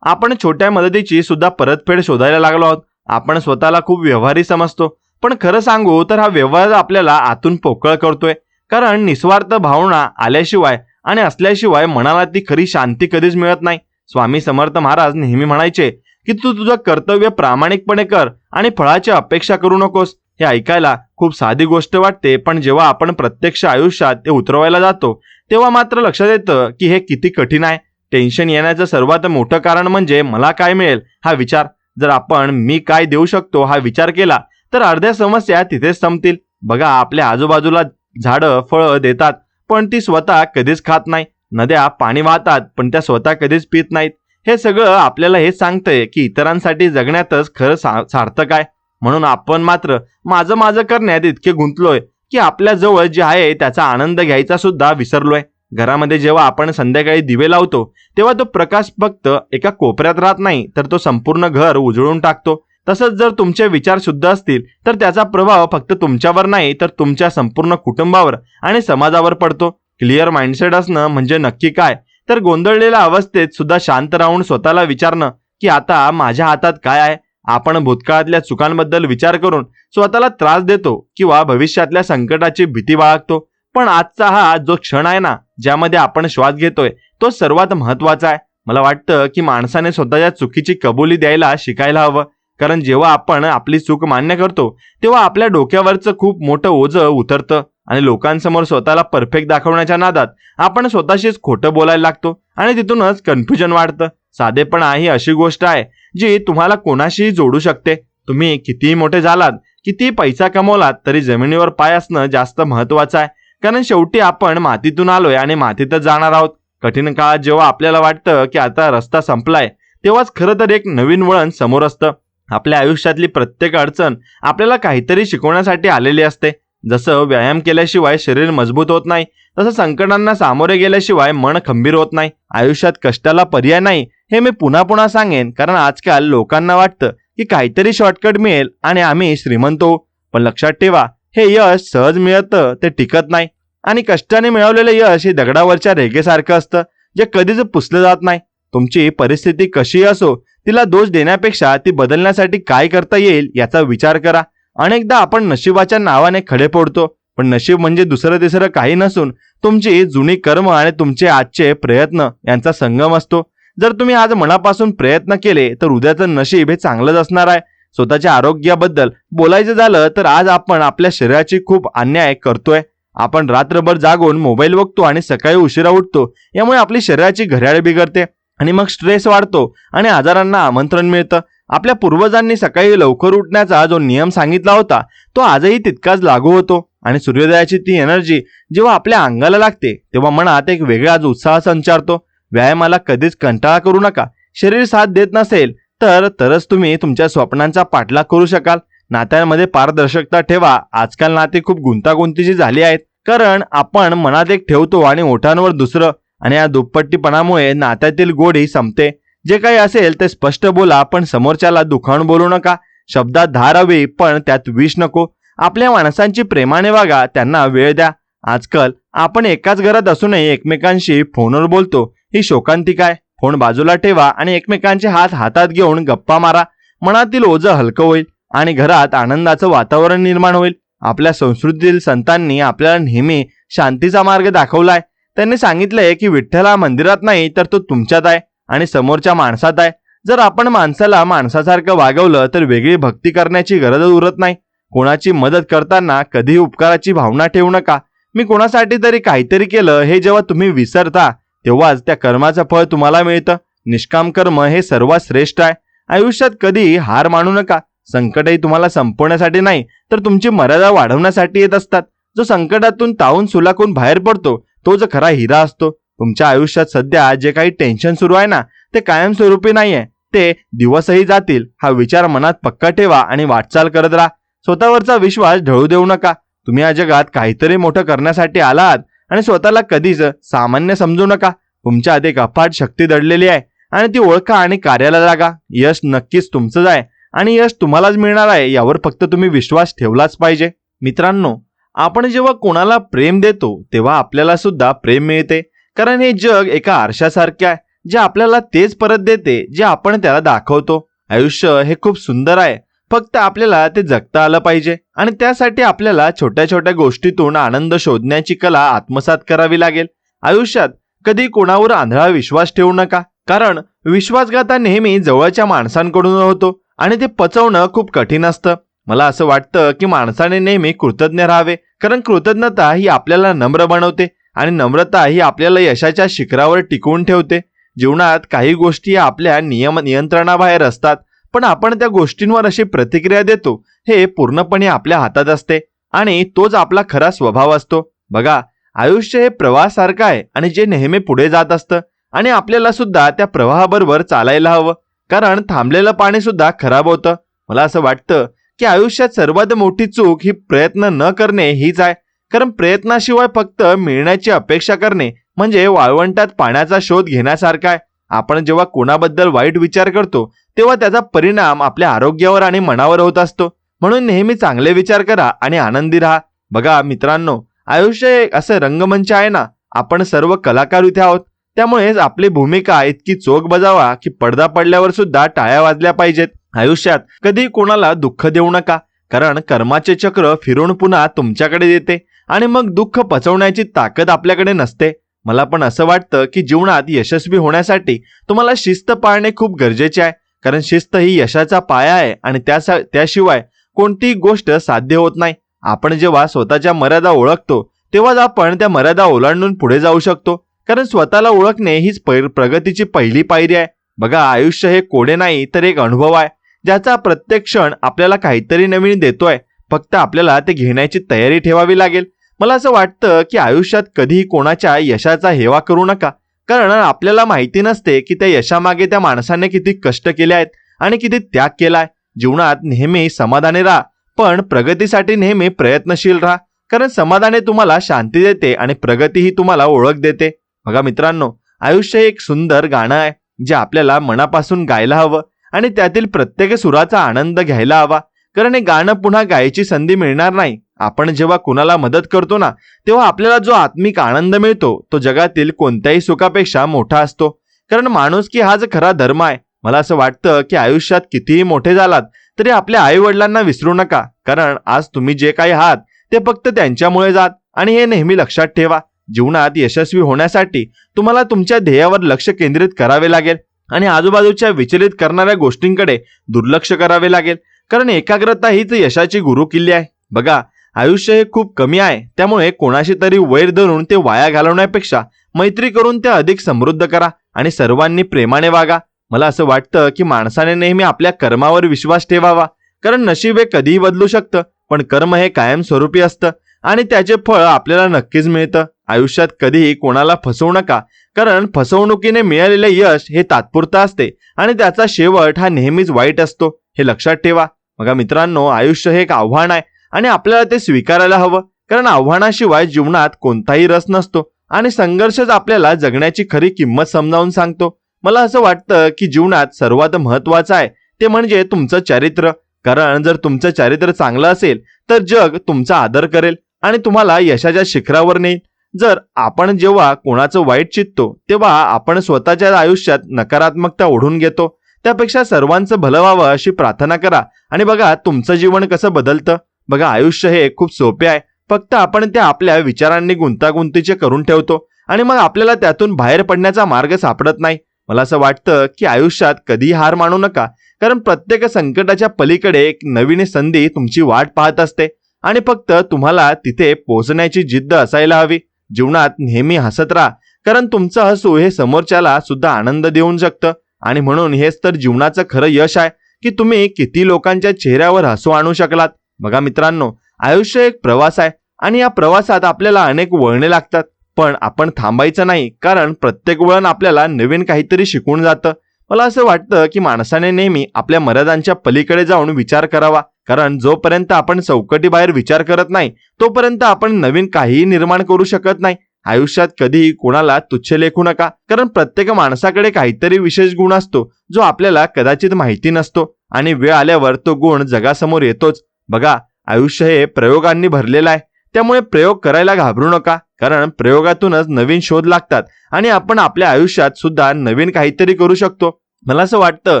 आपण छोट्या मदतीची सुद्धा परतफेड शोधायला लागलो आहोत. आपण स्वतःला खूप व्यवहारी समजतो, पण खरं सांगू तर हा व्यवहार आपल्याला आतून पोकळ करतोय. कारण निस्वार्थ भावना आल्याशिवाय आणि असल्याशिवाय मनाला ती खरी शांती कधीच मिळत नाही. स्वामी समर्थ महाराज नेहमी म्हणायचे की तू तुझं कर्तव्य प्रामाणिकपणे कर आणि फळाची अपेक्षा करू नकोस. हे ऐकायला खूप साधी गोष्ट वाटते, पण जेव्हा आपण प्रत्यक्ष आयुष्यात ते उतरवायला जातो तेव्हा मात्र लक्षात येतं की हे किती कठीण आहे. टेन्शन येण्याचं सर्वात मोठं कारण म्हणजे मला काय मिळेल हा विचार. जर आपण मी काय देऊ शकतो हा विचार केला तर अर्ध्या समस्या तिथेच संपतील. बघा आपल्या आजूबाजूला झाडं फळं देतात, पण ती स्वतः कधीच खात नाही. नद्या पाणी वाहतात, पण त्या स्वतः कधीच पित नाहीत. हे सगळं आपल्याला हेच सांगतंय की इतरांसाठी जगण्यातच खरं सार्थक आहे. म्हणून आपण मात्र माझं माझं करण्यात इतके गुंतलोय की आपल्या जवळ जे आहे त्याचा आनंद घ्यायचा सुद्धा विसरलोय. घरामध्ये जेव्हा आपण संध्याकाळी दिवे लावतो तेव्हा तो प्रकाश फक्त एका कोपऱ्यात राहत नाही, तर तो संपूर्ण घर उजळून टाकतो. तसंच जर तुमचे विचार शुद्ध असतील तर त्याचा प्रभाव फक्त तुमच्यावर नाही तर तुमच्या संपूर्ण कुटुंबावर आणि समाजावर पडतो. क्लिअर माइंडसेट असणं म्हणजे नक्की काय, तर गोंधळलेल्या अवस्थेत सुद्धा शांत राहून स्वतःला विचारणं की आता माझ्या हातात काय आहे. आपण भूतकाळातल्या चुकांबद्दल विचार करून स्वतःला त्रास देतो किंवा भविष्यातल्या संकटाची भीती बाळगतो. पण आजचा हा जो क्षण आहे ना, ज्यामध्ये आपण श्वास घेतोय, तो सर्वात महत्वाचा आहे. मला वाटतं की माणसाने स्वतःच्या चुकीची कबुली द्यायला शिकायला हवं. कारण जेव्हा आपण आपली चूक मान्य करतो तेव्हा आपल्या डोक्यावरचं खूप मोठं ओझं उतरतं आणि लोकांसमोर स्वतःला परफेक्ट दाखवण्याच्या नादात आपण स्वतःशीच खोटं बोलायला लागतो आणि तिथूनच कन्फ्युजन वाढतं. साधेपणा ही अशी गोष्ट आहे जी तुम्हाला कोणाशीही जोडू शकते. तुम्ही कितीही मोठे झालात, कितीही पैसा कमवलात, तरी जमिनीवर पाय असणं जास्त महत्वाचं आहे. कारण शेवटी आपण मातीतून आलोय आणि मातीतच जाणार आहोत. कठीण काळात जेव्हा आपल्याला वाटतं की आता रस्ता संपलाय तेव्हाच खरं तर एक नवीन वळण समोर असतं. आपल्या आयुष्यातली प्रत्येक अडचण आपल्याला काहीतरी शिकवण्यासाठी आलेली असते. जसं व्यायाम केल्याशिवाय शरीर मजबूत होत नाही, तसं संकटांना सामोरे गेल्याशिवाय मन खंबीर होत नाही. आयुष्यात कष्टाला पर्याय नाही हे मी पुन्हा पुन्हा सांगेन, कारण आजकाल लोकांना वाटतं की काहीतरी शॉर्टकट मिळेल आणि आम्ही श्रीमंत होऊ. पण लक्षात ठेवा, हे यश सहज मिळतं ते टिकत नाही. आणि कष्टाने मिळवलेलं यश हे दगडावरच्या रेघेसारखं असतं, जे कधीच पुसलं जात नाही. तुमची परिस्थिती कशी असो, तिला दोष देण्यापेक्षा ती बदलण्यासाठी काय करता येईल याचा विचार करा. अनेकदा आपण नशिबाच्या नावाने खडे फोडतो, पण नशीब म्हणजे दुसरं तिसरं काही नसून तुमची जुनी कर्म आणि तुमचे आजचे प्रयत्न यांचा संगम असतो. जर तुम्ही आज मनापासून प्रयत्न केले तर उद्याचं नशीब हे चांगलंच असणार आहे. स्वतःच्या आरोग्याबद्दल बोलायचं झालं तर आज आपण आपल्या शरीराची खूप अन्याय करतोय. आपण रात्रभर जागून मोबाईल बघतो आणि सकाळी उशिरा उठतो, यामुळे आपली शरीराची घड्याळ बिघडते आणि मग स्ट्रेस वाढतो आणि आजारांना आमंत्रण मिळतं. आपल्या पूर्वजांनी सकाळी लवकर उठण्याचा जो नियम सांगितला होता तो आजही तितकाच लागू होतो. आणि सूर्योदयाची ती एनर्जी जेव्हा आपल्या अंगाला लागते तेव्हा मनात एक वेगळाच उत्साह संचारतो. व्यायामाला कधीच कंटाळा करू नका. शरीर साथ देत नसेल तरच तुम्ही तुमच्या स्वप्नांचा पाठलाग करू शकाल. नात्यांमध्ये पारदर्शकता ठेवा. आजकाल नाती खूप गुंतागुंतीची झाली आहेत, कारण आपण मनात एक ठेवतो आणि ओठांवर दुसरं, आणि या दुप्पट्टीपणामुळे नात्यातील गोडी संपते. जे काही असेल ते स्पष्ट बोला, पण समोरच्याला दुखावून बोलू नका. शब्दात धार हवी पण त्यात विष नको. आपल्या माणसांची प्रेमाने वागा, त्यांना वेळ द्या. आजकाल आपण एकाच घरात असूनही एकमेकांशी फोनवर बोलतो, ही शोकांतिका आहे. फोन बाजूला ठेवा आणि एकमेकांचे हात हातात घेऊन गप्पा मारा. मनातील ओझं हलकं होईल आणि घरात आनंदाचं वातावरण निर्माण होईल. आपल्या संस्कृतीतील संतांनी आपल्याला नेहमी शांतीचा मार्ग दाखवलाय. त्यांनी सांगितलंय की विठ्ठल हा मंदिरात नाही तर तो तुमच्यात आहे आणि समोरच्या माणसात आहे. जर आपण माणसाला माणसासारखं वागवलं तर वेगळी भक्ती करण्याची गरजच उरत नाही. कोणाची मदत करताना कधी उपकाराची भावना ठेवू नका. मी कोणासाठी तरी काहीतरी केलं हे जेव्हा तुम्ही विसरता तेव्हाच त्या कर्माचं फळ तुम्हाला मिळतं. निष्काम कर्म हे सर्वात श्रेष्ठ आहे. आयुष्यात कधी हार मानू नका. संकटही तुम्हाला संपवण्यासाठी नाही तर तुमची मर्यादा वाढवण्यासाठी येत असतात. जो संकटातून तावून सुलाखून बाहेर पडतो तो जो खरा हिरा असतो. तुमच्या आयुष्यात सध्या जे काही टेन्शन सुरू आहे ना, ते कायमस्वरूपी नाहीये. ते दिवसही जातील हा विचार मनात पक्का ठेवा आणि वाटचाल करत राहा. स्वतःवरचा विश्वास ढळू देऊ नका. तुम्ही या जगात काहीतरी मोठं करण्यासाठी आलात आणि स्वतःला कधीच सामान्य समजू नका. तुमच्या आत एक अफाट शक्ती दडलेली आहे आणि ती ओळखा आणि कार्याला लागा. यश नक्कीच तुमचंच आहे आणि यश तुम्हालाच मिळणार आहे, यावर फक्त तुम्ही विश्वास ठेवलाच पाहिजे. मित्रांनो, आपण जेव्हा कोणाला प्रेम देतो तेव्हा आपल्याला सुद्धा प्रेम मिळते, कारण हे जग एका आरशासारखे आहे जे आपल्याला तेच परत देते जे आपण त्याला दाखवतो. आयुष्य हे खूप सुंदर आहे, फक्त आपल्याला ते जगता आलं पाहिजे आणि त्यासाठी आपल्याला छोट्या छोट्या गोष्टीतून आनंद शोधण्याची कला आत्मसात करावी लागेल. आयुष्यात कधी कोणावर आंधळा विश्वास ठेवू नका, कारण विश्वासघात नेहमी जवळच्या माणसांकडून होतो आणि ते पचवणं खूप कठीण असतं. मला असं वाटतं की माणसाने नेहमी कृतज्ञ राहावे, कारण कृतज्ञता ही आपल्याला नम्र बनवते आणि नम्रता ही आपल्याला यशाच्या शिखरावर टिकवून ठेवते. जीवनात काही गोष्टी आपल्या नियंत्रणाबाहेर असतात, पण आपण त्या गोष्टींवर अशी प्रतिक्रिया देतो हे पूर्णपणे आपल्या हातात असते आणि तोच आपला खरा स्वभाव असतो. बघा, आयुष्य हे प्रवाहासारखं आहे आणि जे नेहमी पुढे जात असतं आणि आपल्याला सुद्धा त्या प्रवाहाबरोबर चालायला हवं, कारण थांबलेलं पाणी सुद्धा खराब होतं. मला असं वाटतं की आयुष्यात सर्वात मोठी चूक ही प्रयत्न न करणे हीच आहे, कारण प्रयत्नाशिवाय फक्त मिळण्याची अपेक्षा करणे म्हणजे वाळवंटात पाण्याचा शोध घेण्यासारखा आहे. आपण जेव्हा कोणाबद्दल वाईट विचार करतो तेव्हा त्याचा परिणाम आपल्या आरोग्यावर आणि मनावर होत असतो. म्हणून नेहमी चांगले विचार करा आणि आनंदी राहा. बघा मित्रांनो, आयुष्य एक असं रंगमंच आहे ना, आपण सर्व कलाकार इथे आहोत. त्यामुळेच आपली भूमिका इतकी चोख बजावा की पडदा पडल्यावर सुद्धा टाळ्या वाजल्या पाहिजेत. आयुष्यात कधी कोणाला दुःख देऊ नका, कारण कर्माचे चक्र फिरून पुन्हा तुमच्याकडे येते आणि मग दुःख पचवण्याची ताकद आपल्याकडे नसते. मला पण असं वाटतं की जीवनात यशस्वी होण्यासाठी तुम्हाला शिस्त पाळणे खूप गरजेचे आहे, कारण शिस्त ही यशाचा पाया आहे आणि त्याशिवाय कोणतीही गोष्ट साध्य होत नाही. आपण जेव्हा स्वतःच्या मर्यादा ओळखतो तेव्हाच आपण त्या मर्यादा ओलांडून पुढे जाऊ शकतो, कारण स्वतःला ओळखणे हीच प्रगतीची पहिली पायरी आहे. बघा, आयुष्य हे कोडे नाही तर एक अनुभव आहे, ज्याचा प्रत्येक क्षण आपल्याला काहीतरी नवीन देतोय. फक्त आपल्याला ते घेण्याची तयारी ठेवावी लागेल. मला असं वाटतं की आयुष्यात कधीही कोणाच्या यशाचा हेवा करू नका, कारण आपल्याला माहिती नसते की त्या यशामागे त्या माणसाने किती कष्ट केले आहेत आणि किती त्याग केलाय. जीवनात नेहमी समाधानी राहा, पण प्रगतीसाठी नेहमी प्रयत्नशील राहा. कारण समाधाने तुम्हाला शांती देते आणि प्रगती ही तुम्हाला ओळख देते. बघा मित्रांनो, आयुष्य हे एक सुंदर गाणं आहे जे आपल्याला मनापासून गायला हवं आणि त्यातील प्रत्येक सुराचा आनंद घ्यायला हवा. कारण हे गाणं पुन्हा गायची संधी मिळणार नाही. आपण जेव्हा कुणाला मदत करतो ना, तेव्हा आपल्याला जो आत्मिक आनंद मिळतो तो जगातील कोणत्याही सुखापेक्षा मोठा असतो. कारण माणुसकी हाच खरा धर्म आहे. मला असं वाटतं की आयुष्यात कितीही मोठे झालात तरी आपल्या आई वडिलांना विसरू नका. कारण आज तुम्ही जे काही आहात ते फक्त त्यांच्यामुळे जात आणि हे नेहमी लक्षात ठेवा. जीवनात यशस्वी होण्यासाठी तुम्हाला तुमच्या ध्येयावर लक्ष केंद्रित करावे लागेल आणि आजूबाजूच्या विचलित करणाऱ्या गोष्टींकडे दुर्लक्ष करावे लागेल. कारण एकाग्रता हीच यशाची गुरुकिल्ली आहे. बघा, आयुष्य हे खूप कमी आहे, त्यामुळे कोणाशी तरी वैर धरून ते वाया घालवण्यापेक्षा मैत्री करून ते अधिक समृद्ध करा आणि सर्वांनी प्रेमाने वागा. मला असं वाटतं की माणसाने नेहमी आपल्या कर्मावर विश्वास ठेवावा. कारण नशीब हे कधीही बदलू शकतं, पण कर्म हे कायमस्वरूपी असतं आणि त्याचे फळ आपल्याला नक्कीच मिळतं. आयुष्यात कधीही कोणाला फसवू नका, कारण फसवणुकीने मिळालेले यश हे तात्पुरतं असते आणि त्याचा शेवट हा नेहमीच वाईट असतो. हे लक्षात ठेवा. बघा मित्रांनो, आयुष्य हे एक आव्हान आहे आणि आपल्याला ते स्वीकारायला हवं. कारण आव्हानाशिवाय जीवनात कोणताही रस नसतो आणि संघर्षच आपल्याला जगण्याची खरी किंमत समजावून सांगतो. मला असं वाटतं की जीवनात सर्वात महत्त्वाचं आहे ते म्हणजे तुमचं चारित्र्य. कारण जर तुमचं चारित्र्य चांगलं असेल तर जग तुमचा आदर करेल आणि तुम्हाला यशाच्या शिखरावर नेईल. जर आपण जेव्हा कोणाचं वाईट चित्तो तेव्हा आपण स्वतःच्या आयुष्यात नकारात्मकता ओढून घेतो. त्यापेक्षा सर्वांचं भलं व्हावं अशी प्रार्थना करा आणि बघा तुमचं जीवन कसं बदलतं. बघा, आयुष्य हे खूप सोपे आहे, फक्त आपण ते आपल्या विचारांनी गुंतागुंतीचे करून ठेवतो आणि मग आपल्याला त्यातून बाहेर पडण्याचा मार्ग सापडत नाही. मला असं वाटतं की आयुष्यात कधीही हार मानू नका, कारण प्रत्येक संकटाच्या पलीकडे एक नवीन संधी तुमची वाट पाहत असते आणि फक्त तुम्हाला तिथे पोहोचण्याची जिद्द असायला हवी. जीवनात नेहमी हसत राहा, कारण तुमचं हसू हे समोरच्याला सुद्धा आनंद देऊन शकतं आणि म्हणून हेच तर जीवनाचं खरं यश आहे की तुम्ही किती लोकांच्या चेहऱ्यावर हसू आणू शकलात. बघा मित्रांनो, आयुष्य एक प्रवास आहे आणि या प्रवासात आपल्याला अनेक वळणे लागतात, पण आपण थांबायचं नाही, कारण प्रत्येक वळण आपल्याला नवीन काहीतरी शिकवून जातं. मला असं वाटतं की माणसाने नेहमी आपल्या मर्यादांच्या पलीकडे जाऊन विचार करावा. कारण जोपर्यंत आपण चौकटी बाहेर विचार करत नाही तोपर्यंत आपण नवीन काहीही निर्माण करू शकत नाही. आयुष्यात कधीही कोणाला तुच्छ लेखू नका, कारण प्रत्येक माणसाकडे काहीतरी विशेष गुण असतो जो आपल्याला कदाचित माहिती नसतो आणि वेळ आल्यावर तो गुण जगासमोर येतोच. बघा, आयुष्य हे प्रयोगांनी भरलेलं आहे, त्यामुळे प्रयोग करायला घाबरू नका, कारण प्रयोगातूनच नवीन शोध लागतात आणि आपण आपल्या आयुष्यात सुद्धा नवीन काहीतरी करू शकतो. मला असं वाटतं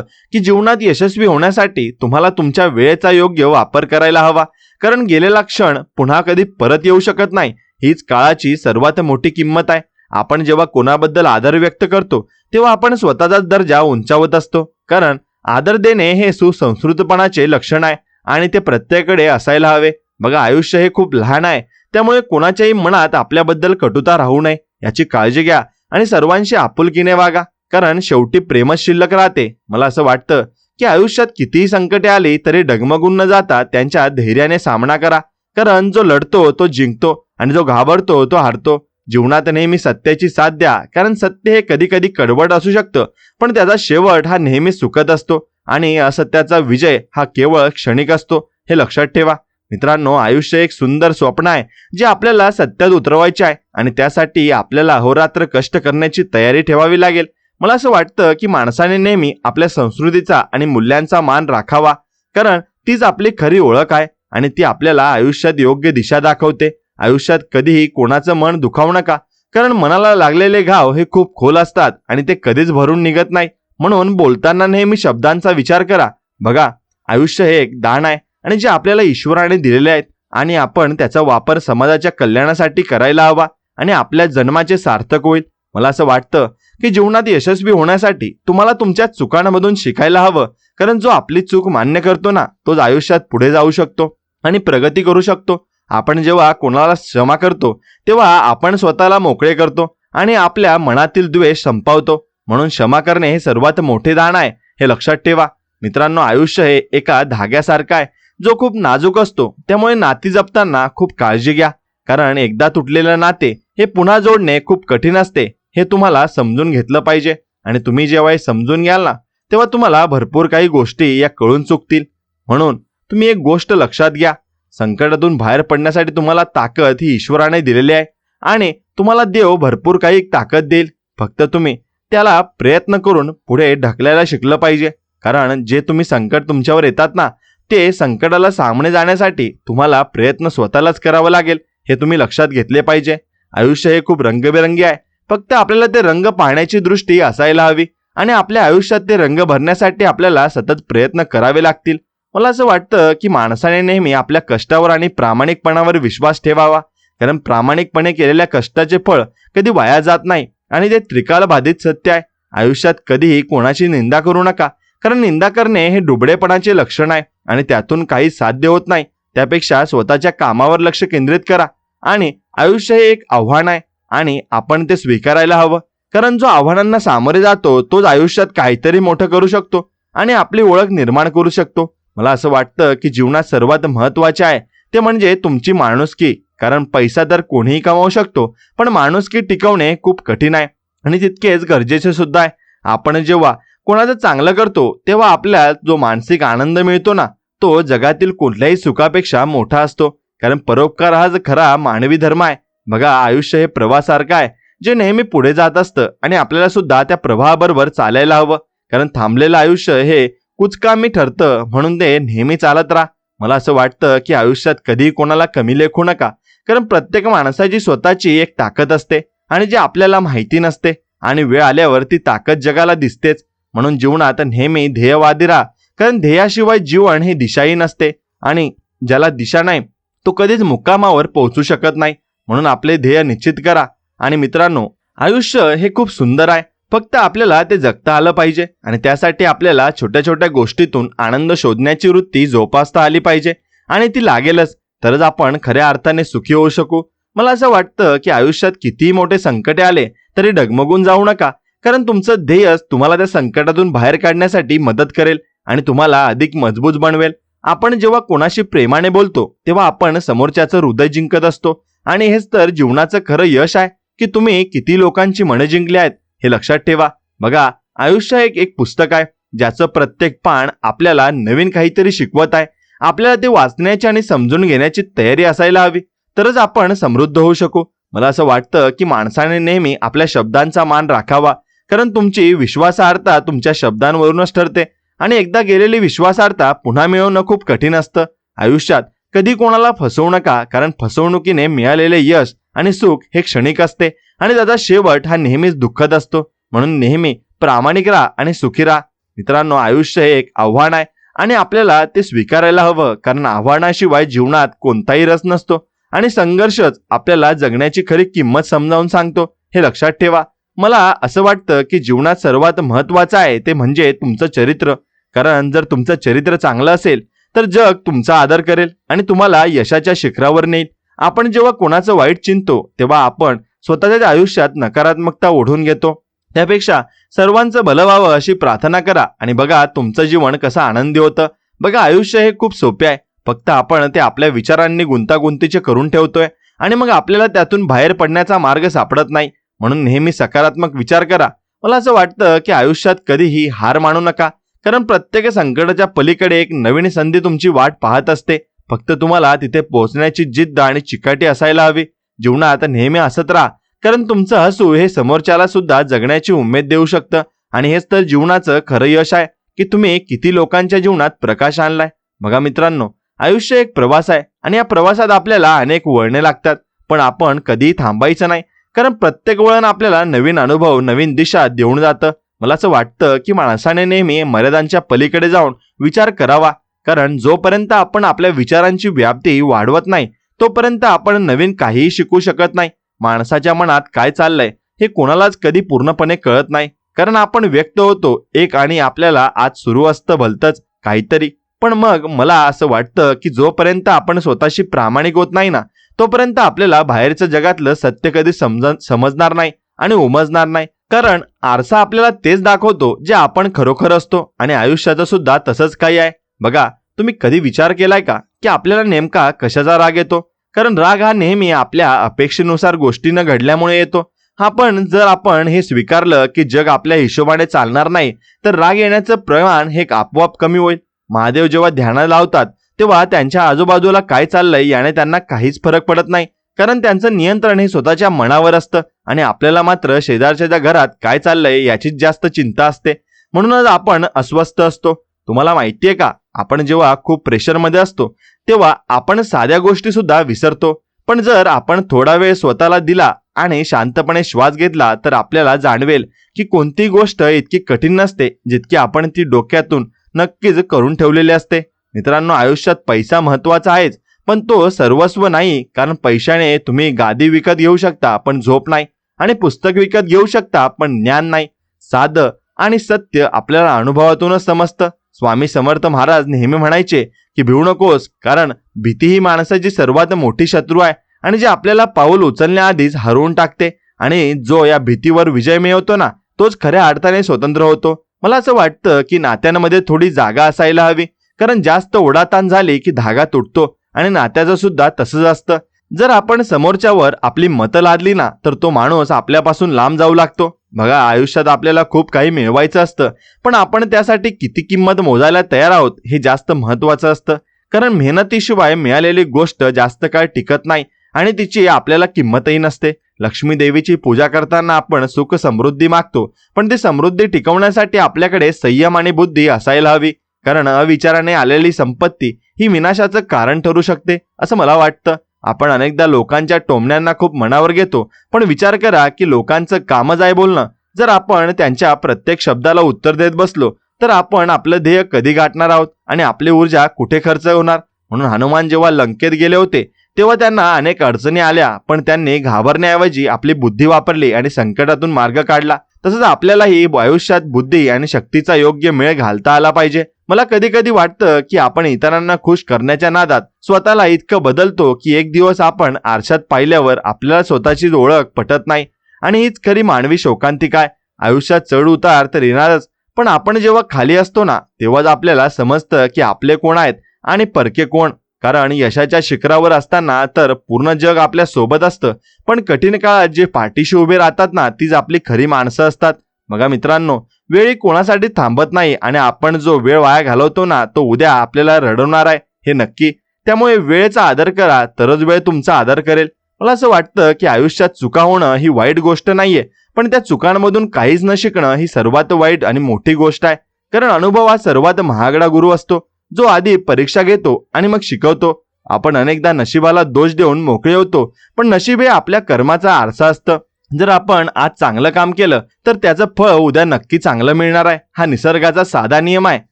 की जीवनात यशस्वी होण्यासाठी तुम्हाला तुमच्या वेळेचा योग्य वापर करायला हवा. कारण गेलेला क्षण पुन्हा कधी परत येऊ शकत नाही. हीच काळाची सर्वात मोठी किंमत आहे. आपण जेव्हा कोणाबद्दल आदर व्यक्त करतो तेव्हा आपण स्वतःचाच दर्जा उंचावत असतो. कारण आदर देणे हे सुसंस्कृतपणाचे लक्षण आहे आणि ते प्रत्येकाकडे असायला हवे. बघा, आयुष्य हे खूप लहान आहे, त्यामुळे कोणाच्याही मनात आपल्याबद्दल कटुता राहू नये याची काळजी घ्या आणि सर्वांशी आपुलकीने वागा, कारण शेवटी प्रेमच शिल्लक राहते. मला असं वाटतं की आयुष्यात कितीही संकटे आली तरी डगमगून न जाता त्यांच्या धैर्याने सामना करा. कारण जो लढतो तो जिंकतो आणि जो घाबरतो तो हारतो. जीवनात नेहमी सत्याची साथ द्या, कारण सत्य हे कधी कधी कडवट असू शकतं, पण त्याचा शेवट हा नेहमी सुखद असतो आणि असत्याचा विजय हा केवळ क्षणिक असतो. हे लक्षात ठेवा. मित्रांनो, आयुष्य एक सुंदर स्वप्न आहे जे आपल्याला सत्यात उतरवायचे आहे आणि त्यासाठी आपल्याला अहोरात्र कष्ट करण्याची तयारी ठेवावी लागेल. मला असं वाटतं की माणसाने नेहमी आपल्या संस्कृतीचा आणि मूल्यांचा मान राखावा, कारण तीच आपली खरी ओळख आहे आणि ती आपल्याला आयुष्यात योग्य दिशा दाखवते. आयुष्यात कधीही कोणाचं मन दुखावू नका, कारण मनाला लागलेले घाव हे खूप खोल असतात आणि ते कधीच भरून निघत नाही. म्हणून बोलताना नेहमी शब्दांचा विचार करा. बघा, आयुष्य हे एक दान आहे आणि जे आपल्याला ईश्वराने दिलेले आहेत आणि आपण त्याचा वापर समाजाच्या कल्याणासाठी करायला हवा आणि आपल्या जन्माचे सार्थक होईल. मला असं वाटतं की जीवनात यशस्वी होण्यासाठी तुम्हाला तुमच्या चुकांमधून शिकायला हवं, कारण जो आपली चूक मान्य करतो ना तोच आयुष्यात पुढे जाऊ शकतो आणि प्रगती करू शकतो. आपण जेव्हा कोणाला क्षमा करतो तेव्हा आपण स्वतःला मोकळे करतो आणि आपल्या मनातील द्वेष संपवतो. म्हणून क्षमा करणे हे सर्वात मोठे दान आहे, हे लक्षात ठेवा. मित्रांनो, आयुष्य हे एका धाग्यासारखं आहे जो खूप नाजूक असतो, त्यामुळे नाती जपताना खूप काळजी घ्या, कारण एकदा तुटलेले नाते हे पुन्हा जोडणे खूप कठीण असते. हे तुम्हाला समजून घेतलं पाहिजे आणि तुम्ही जेव्हा हे समजून घ्याल ना तेव्हा तुम्हाला भरपूर काही गोष्टी या कळून चुकतील. म्हणून तुम्ही एक गोष्ट लक्षात घ्या, संकटातून बाहेर पडण्यासाठी तुम्हाला ताकद ही ईश्वराने दिलेली आहे आणि तुम्हाला देव भरपूर काही ताकद देईल. फक्त तुम्ही त्याला प्रयत्न करून पुढे ढकलायला शिकलं पाहिजे. कारण जे तुम्ही संकट तुमच्यावर येतात ना, ते संकटाला सामोरे जाण्यासाठी तुम्हाला प्रयत्न स्वतःलाच करावा लागेल, हे तुम्ही लक्षात घेतले पाहिजे. आयुष्य हे खूप रंगबेरंगी आहे. फक्त आपल्याला ते रंग पाहण्याची दृष्टी असायला हवी आणि आपल्या आयुष्यात ते रंग भरण्यासाठी आपल्याला सतत प्रयत्न करावे लागतील. मला असं वाटतं की माणसाने नेहमी आपल्या कष्टावर आणि प्रामाणिकपणावर विश्वास ठेवावा. कारण प्रामाणिकपणे केलेल्या कष्टाचे फळ कधी वाया जात नाही आणि ते त्रिकाल बाधित सत्य आहे. आयुष्यात कधीही कोणाची निंदा करू नका, कारण निंदा करणे हे डुबडेपणाचे लक्षण आहे आणि त्यातून काही साध्य होत नाही. त्यापेक्षा स्वतःच्या कामावर लक्ष केंद्रित करा आणि आयुष्य हे एक आव्हान आहे आणि आपण ते स्वीकारायला हवं. कारण जो आव्हानांना सामोरे जातो तोच आयुष्यात काहीतरी मोठं करू शकतो आणि आपली ओळख निर्माण करू शकतो. मला असं वाटतं की जीवनात सर्वात महत्त्वाचे आहे ते म्हणजे तुमची माणुसकी. कारण पैसा तर कोणीही कमावू शकतो, पण माणुसकी टिकवणे खूप कठीण आहे आणि तितकेच गरजेचे सुद्धा आहे. आपण जेव्हा कोणाचं चांगलं करतो तेव्हा आपल्याला जो मानसिक आनंद मिळतो ना, तो जगातील कुठल्याही सुखापेक्षा मोठा असतो. कारण परोपकार हा खरा मानवी धर्म आहे. बघा, आयुष्य हे प्रवाहासारखं आहे जे नेहमी पुढे जात असतं आणि आपल्याला सुद्धा त्या प्रवाहाबरोबर चालायला हवं. कारण थांबलेलं आयुष्य हे कुचकामी ठरतं, म्हणून ते नेहमी चालत राहा. मला असं वाटतं की आयुष्यात कधीही कोणाला कमी लेखू नका. कारण प्रत्येक माणसाची स्वतःची एक ताकद असते आणि जे आपल्याला माहिती नसते आणि वेळ आल्यावर ती ताकद जगाला दिसतेच. म्हणून जीवनात नेहमी ध्येयवादी राहा. कारण ध्येयाशिवाय जीवन हे दिशाही नसते आणि ज्याला दिशा नाही तो कधीच मुक्कामावर पोहोचू शकत नाही. म्हणून आपले ध्येय निश्चित करा. आणि मित्रांनो, आयुष्य हे खूप सुंदर आहे, फक्त आपल्याला ते जगता आलं पाहिजे आणि त्यासाठी आपल्याला छोट्या छोट्या गोष्टीतून आनंद शोधण्याची वृत्ती जोपासता आली पाहिजे आणि ती लागेलच, तरच आपण खऱ्या अर्थाने सुखी होऊ शकू. मला असं वाटतं की आयुष्यात कितीही मोठे संकटे आले तरी डगमगून जाऊ नका. कारण तुमचं ध्येयच तुम्हाला त्या संकटातून बाहेर काढण्यासाठी मदत करेल आणि तुम्हाला अधिक मजबूत बनवेल. आपण जेव्हा कोणाशी प्रेमाने बोलतो तेव्हा आपण समोरच्याचं हृदय जिंकत असतो आणि हेच तर जीवनाचं खरं यश आहे की तुम्ही किती लोकांची मने जिंकली आहेत हे लक्षात ठेवा. बघा, आयुष्य एक पुस्तक आहे ज्याचं प्रत्येक पान आपल्याला नवीन काहीतरी शिकवत आहे. आपल्याला ते वाचण्याची आणि समजून घेण्याची तयारी असायला हवी, तरच आपण समृद्ध होऊ शकू. मला असं वाटतं की माणसाने नेहमी आपल्या शब्दांचा मान राखावा. कारण तुमची विश्वासार्हता तुमच्या शब्दांवरूनच ठरते आणि एकदा गेलेली विश्वासार्हता पुन्हा मिळवणं खूप कठीण असतं. आयुष्यात कधी कोणाला फसवू नका, कारण फसवणुकीने मिळालेले यश आणि सुख हे क्षणिक असते आणि त्याचा शेवट हा नेहमीच दुःखद असतो. म्हणून नेहमी प्रामाणिक राहा आणि सुखी राहा. मित्रांनो, आयुष्य हे एक आव्हान आहे आणि आपल्याला ते स्वीकारायला हवं. कारण आव्हानाशिवाय जीवनात कोणताही रस नसतो आणि संघर्षच आपल्याला जगण्याची खरी किंमत समजावून सांगतो, हे लक्षात ठेवा. मला असं वाटतं की जीवनात सर्वात महत्त्वाचं आहे ते म्हणजे तुमचं चरित्र. कारण जर तुमचं चरित्र चांगलं असेल तर जग तुमचा आदर करेल आणि तुम्हाला यशाच्या शिखरावर नेईल. आपण जेव्हा कोणाचं वाईट चिंतो तेव्हा आपण स्वतःच्या आयुष्यात नकारात्मकता ओढून घेतो. त्यापेक्षा सर्वांचं भलं व्हावं अशी प्रार्थना करा आणि बघा तुमचं जीवन कसं आनंदी होतं. बघा, आयुष्य हे खूप सोपे आहे, फक्त आपण ते आपल्या विचारांनी गुंतागुंतीचे करून ठेवतोय आणि मग आपल्याला त्यातून बाहेर पडण्याचा मार्ग सापडत नाही. म्हणून नेहमी सकारात्मक विचार करा. मला असं वाटतं की आयुष्यात कधीही हार मानू नका, कारण प्रत्येक संकटाच्या पलीकडे एक नवीन संधी तुमची वाट पाहत असते. फक्त तुम्हाला तिथे पोहोचण्याची जिद्द आणि चिकाटी असायला हवी. जीवनात नेहमी हसत राहा, कारण तुमचं हसू हे समोरच्याला सुद्धा जगण्याची उमेद देऊ शकतं आणि हेच तर जीवनाचं खरं यश आहे की तुम्ही किती लोकांच्या जीवनात प्रकाश आणलाय. बघा मित्रांनो, आयुष्य एक प्रवास आहे आणि या प्रवासात आपल्याला अनेक वळणे लागतात, पण आपण कधीही थांबायचं नाही. कारण प्रत्येक वळण आपल्याला नवीन अनुभव, नवीन दिशा देऊन जातं. मला असं वाटतं की माणसाने नेहमी मर्यादांच्या पलीकडे जाऊन विचार करावा. कारण जोपर्यंत आपण आपल्या विचारांची व्याप्ती वाढवत नाही तोपर्यंत आपण नवीन काहीही शिकू शकत नाही. माणसाच्या मनात काय चाललंय हे कोणालाच कधी पूर्णपणे कळत नाही, कारण आपण व्यक्त होतो एक आणि आपल्याला आज सुरू असतं भलतंच काहीतरी. पण मग मला असं वाटतं की जोपर्यंत आपण स्वतःशी प्रामाणिक होत नाही ना, तोपर्यंत आपल्याला बाहेरच्या जगातलं सत्य कधी समजणार नाही आणि उमजणार नाही. कारण आरसा आपल्याला तेच दाखवतो जे आपण खरोखर असतो आणि आयुष्याचं सुद्धा तसंच काही आहे. बघा, तुम्ही कधी विचार केलाय का की आपल्याला नेमका कशाचा राग येतो? कारण राग हा नेहमी आपल्या अपेक्षेनुसार गोष्टी न घडल्यामुळे येतो. पण जर आपण हे स्वीकारलं की जग आपल्या हिशोबाने चालणार नाही, तर राग येण्याचं प्रमाण हे आपोआप कमी होईल. महादेव जेव्हा ध्यानाला लावतात तेव्हा त्यांच्या आजूबाजूला काय चाललंय याने त्यांना काहीच फरक पडत नाही, कारण त्यांचं नियंत्रण हे स्वतःच्या मनावर असतं आणि आपल्याला मात्र शेजारच्या घरात काय चाललंय याचीच जास्त चिंता असते. म्हणूनच आपण अस्वस्थ असतो. तुम्हाला माहितीये का, आपण जेव्हा खूप प्रेशरमध्ये असतो तेव्हा आपण साध्या गोष्टी सुद्धा विसरतो. पण जर आपण थोडा वेळ स्वतःला दिला आणि शांतपणे श्वास घेतला तर आपल्याला जाणवेल की कोणती गोष्ट इतकी कठीण नसते जितकी आपण ती डोक्यातून नक्कीच करून ठेवलेली असते. मित्रांनो, आयुष्यात पैसा महत्वाचा आहेच, पण तो सर्वस्व नाही. कारण पैशाने तुम्ही गादी विकत घेऊ शकता पण झोप नाही, आणि पुस्तक विकत घेऊ शकता पण ज्ञान नाही. साधं आणि सत्य आपल्याला अनुभवातूनच समजतं. स्वामी समर्थ महाराज नेहमी म्हणायचे की भिवू नकोस, कारण भीती ही माणसाची सर्वात मोठी शत्रू आहे आणि जे आपल्याला पाऊल उचलण्याआधीच हरवून टाकते. आणि जो या भीतीवर विजय मिळवतो ना, तोच खऱ्या अर्थाने स्वतंत्र होतो. मला असं वाटतं की नात्यांमध्ये थोडी जागा असायला हवी, कारण जास्त ओढाताण झाली की धागा तुटतो आणि नात्याचं सुद्धा तसंच असतं. जर आपण समोरच्यावर आपली मतं लादली ना तर तो माणूस आपल्यापासून लांब जाऊ लागतो. बघा, आयुष्यात आपल्याला खूप काही मिळवायचं असतं, पण आपण त्यासाठी किती किंमत मोजायला तयार आहोत हे जास्त महत्वाचं असतं. कारण मेहनतीशिवाय मिळालेली गोष्ट जास्त काळ टिकत नाही आणि तिची आपल्याला किंमतही नसते. लक्ष्मी देवीची पूजा करताना आपण सुख समृद्धी मागतो, पण ती समृद्धी टिकवण्यासाठी आपल्याकडे संयम आणि बुद्धी असायला हवी. कारण अविचाराने आलेली संपत्ती ही विनाशाचं कारण ठरू शकते असं मला वाटतं. आपण अनेकदा लोकांच्या टोमण्यांना खूप मनावर घेतो, पण विचार करा की लोकांचं कामच आहे बोलणं. जर आपण त्यांच्या प्रत्येक शब्दाला उत्तर देत बसलो तर आपण आपलं ध्येय कधी गाठणार आहोत आणि आपली ऊर्जा कुठे खर्च होणार. म्हणून हनुमान जेव्हा लंकेत गेले होते तेव्हा त्यांना अनेक अडचणी आल्या, पण त्यांनी घाबरण्याऐवजी आपली बुद्धी वापरली आणि संकटातून मार्ग काढला. तसंच आपल्यालाही आयुष्यात बुद्धी आणि शक्तीचा योग्य मेळ घालता आला पाहिजे. मला कधी कधी वाटतं की आपण इतरांना खुश करण्याच्या नादात स्वतःला इतकं बदलतो की एक दिवस आपण आरशात पाहिल्यावर आपल्याला स्वतःची ओळख पटत नाही. आणि हीच खरी मानवी शोकांतिका आहे. आयुष्यात चढ उतार तर येणारच, पण आपण जेव्हा खाली असतो ना तेव्हाच आपल्याला समजतं की आपले कोण आहेत आणि परके कोण. कारण यशाच्या शिखरावर असताना तर पूर्ण जग आपल्या सोबत असतं, पण कठीण काळात जे पाठीशी उभे राहतात ना तीच आपली खरी माणसं असतात. बघा मित्रांनो, वेळ कोणासाठी थांबत नाही आणि आपण जो वेळ वाया घालवतो ना तो उद्या आपल्याला रडवणार आहे हे नक्की. त्यामुळे वेळेचा आदर करा, तरच वेळ तुमचा आदर करेल. मला असं वाटतं की आयुष्यात चुका होणं ही वाईट गोष्ट नाहीये, पण त्या चुकांमधून काहीच न शिकणं ही सर्वात वाईट आणि मोठी गोष्ट आहे. कारण अनुभव हा सर्वात महागडा गुरु असतो, जो आधी परीक्षा घेतो आणि मग शिकवतो. आपण अनेकदा नशिबाला दोष देऊन मोकळे होतो, पण नशीब हे आपल्या कर्माचा आरसा असतं. जर आपण आज चांगलं काम केलं तर त्याचं फळ उद्या नक्की चांगलं मिळणार आहे. हा निसर्गाचा साधा नियम आहे.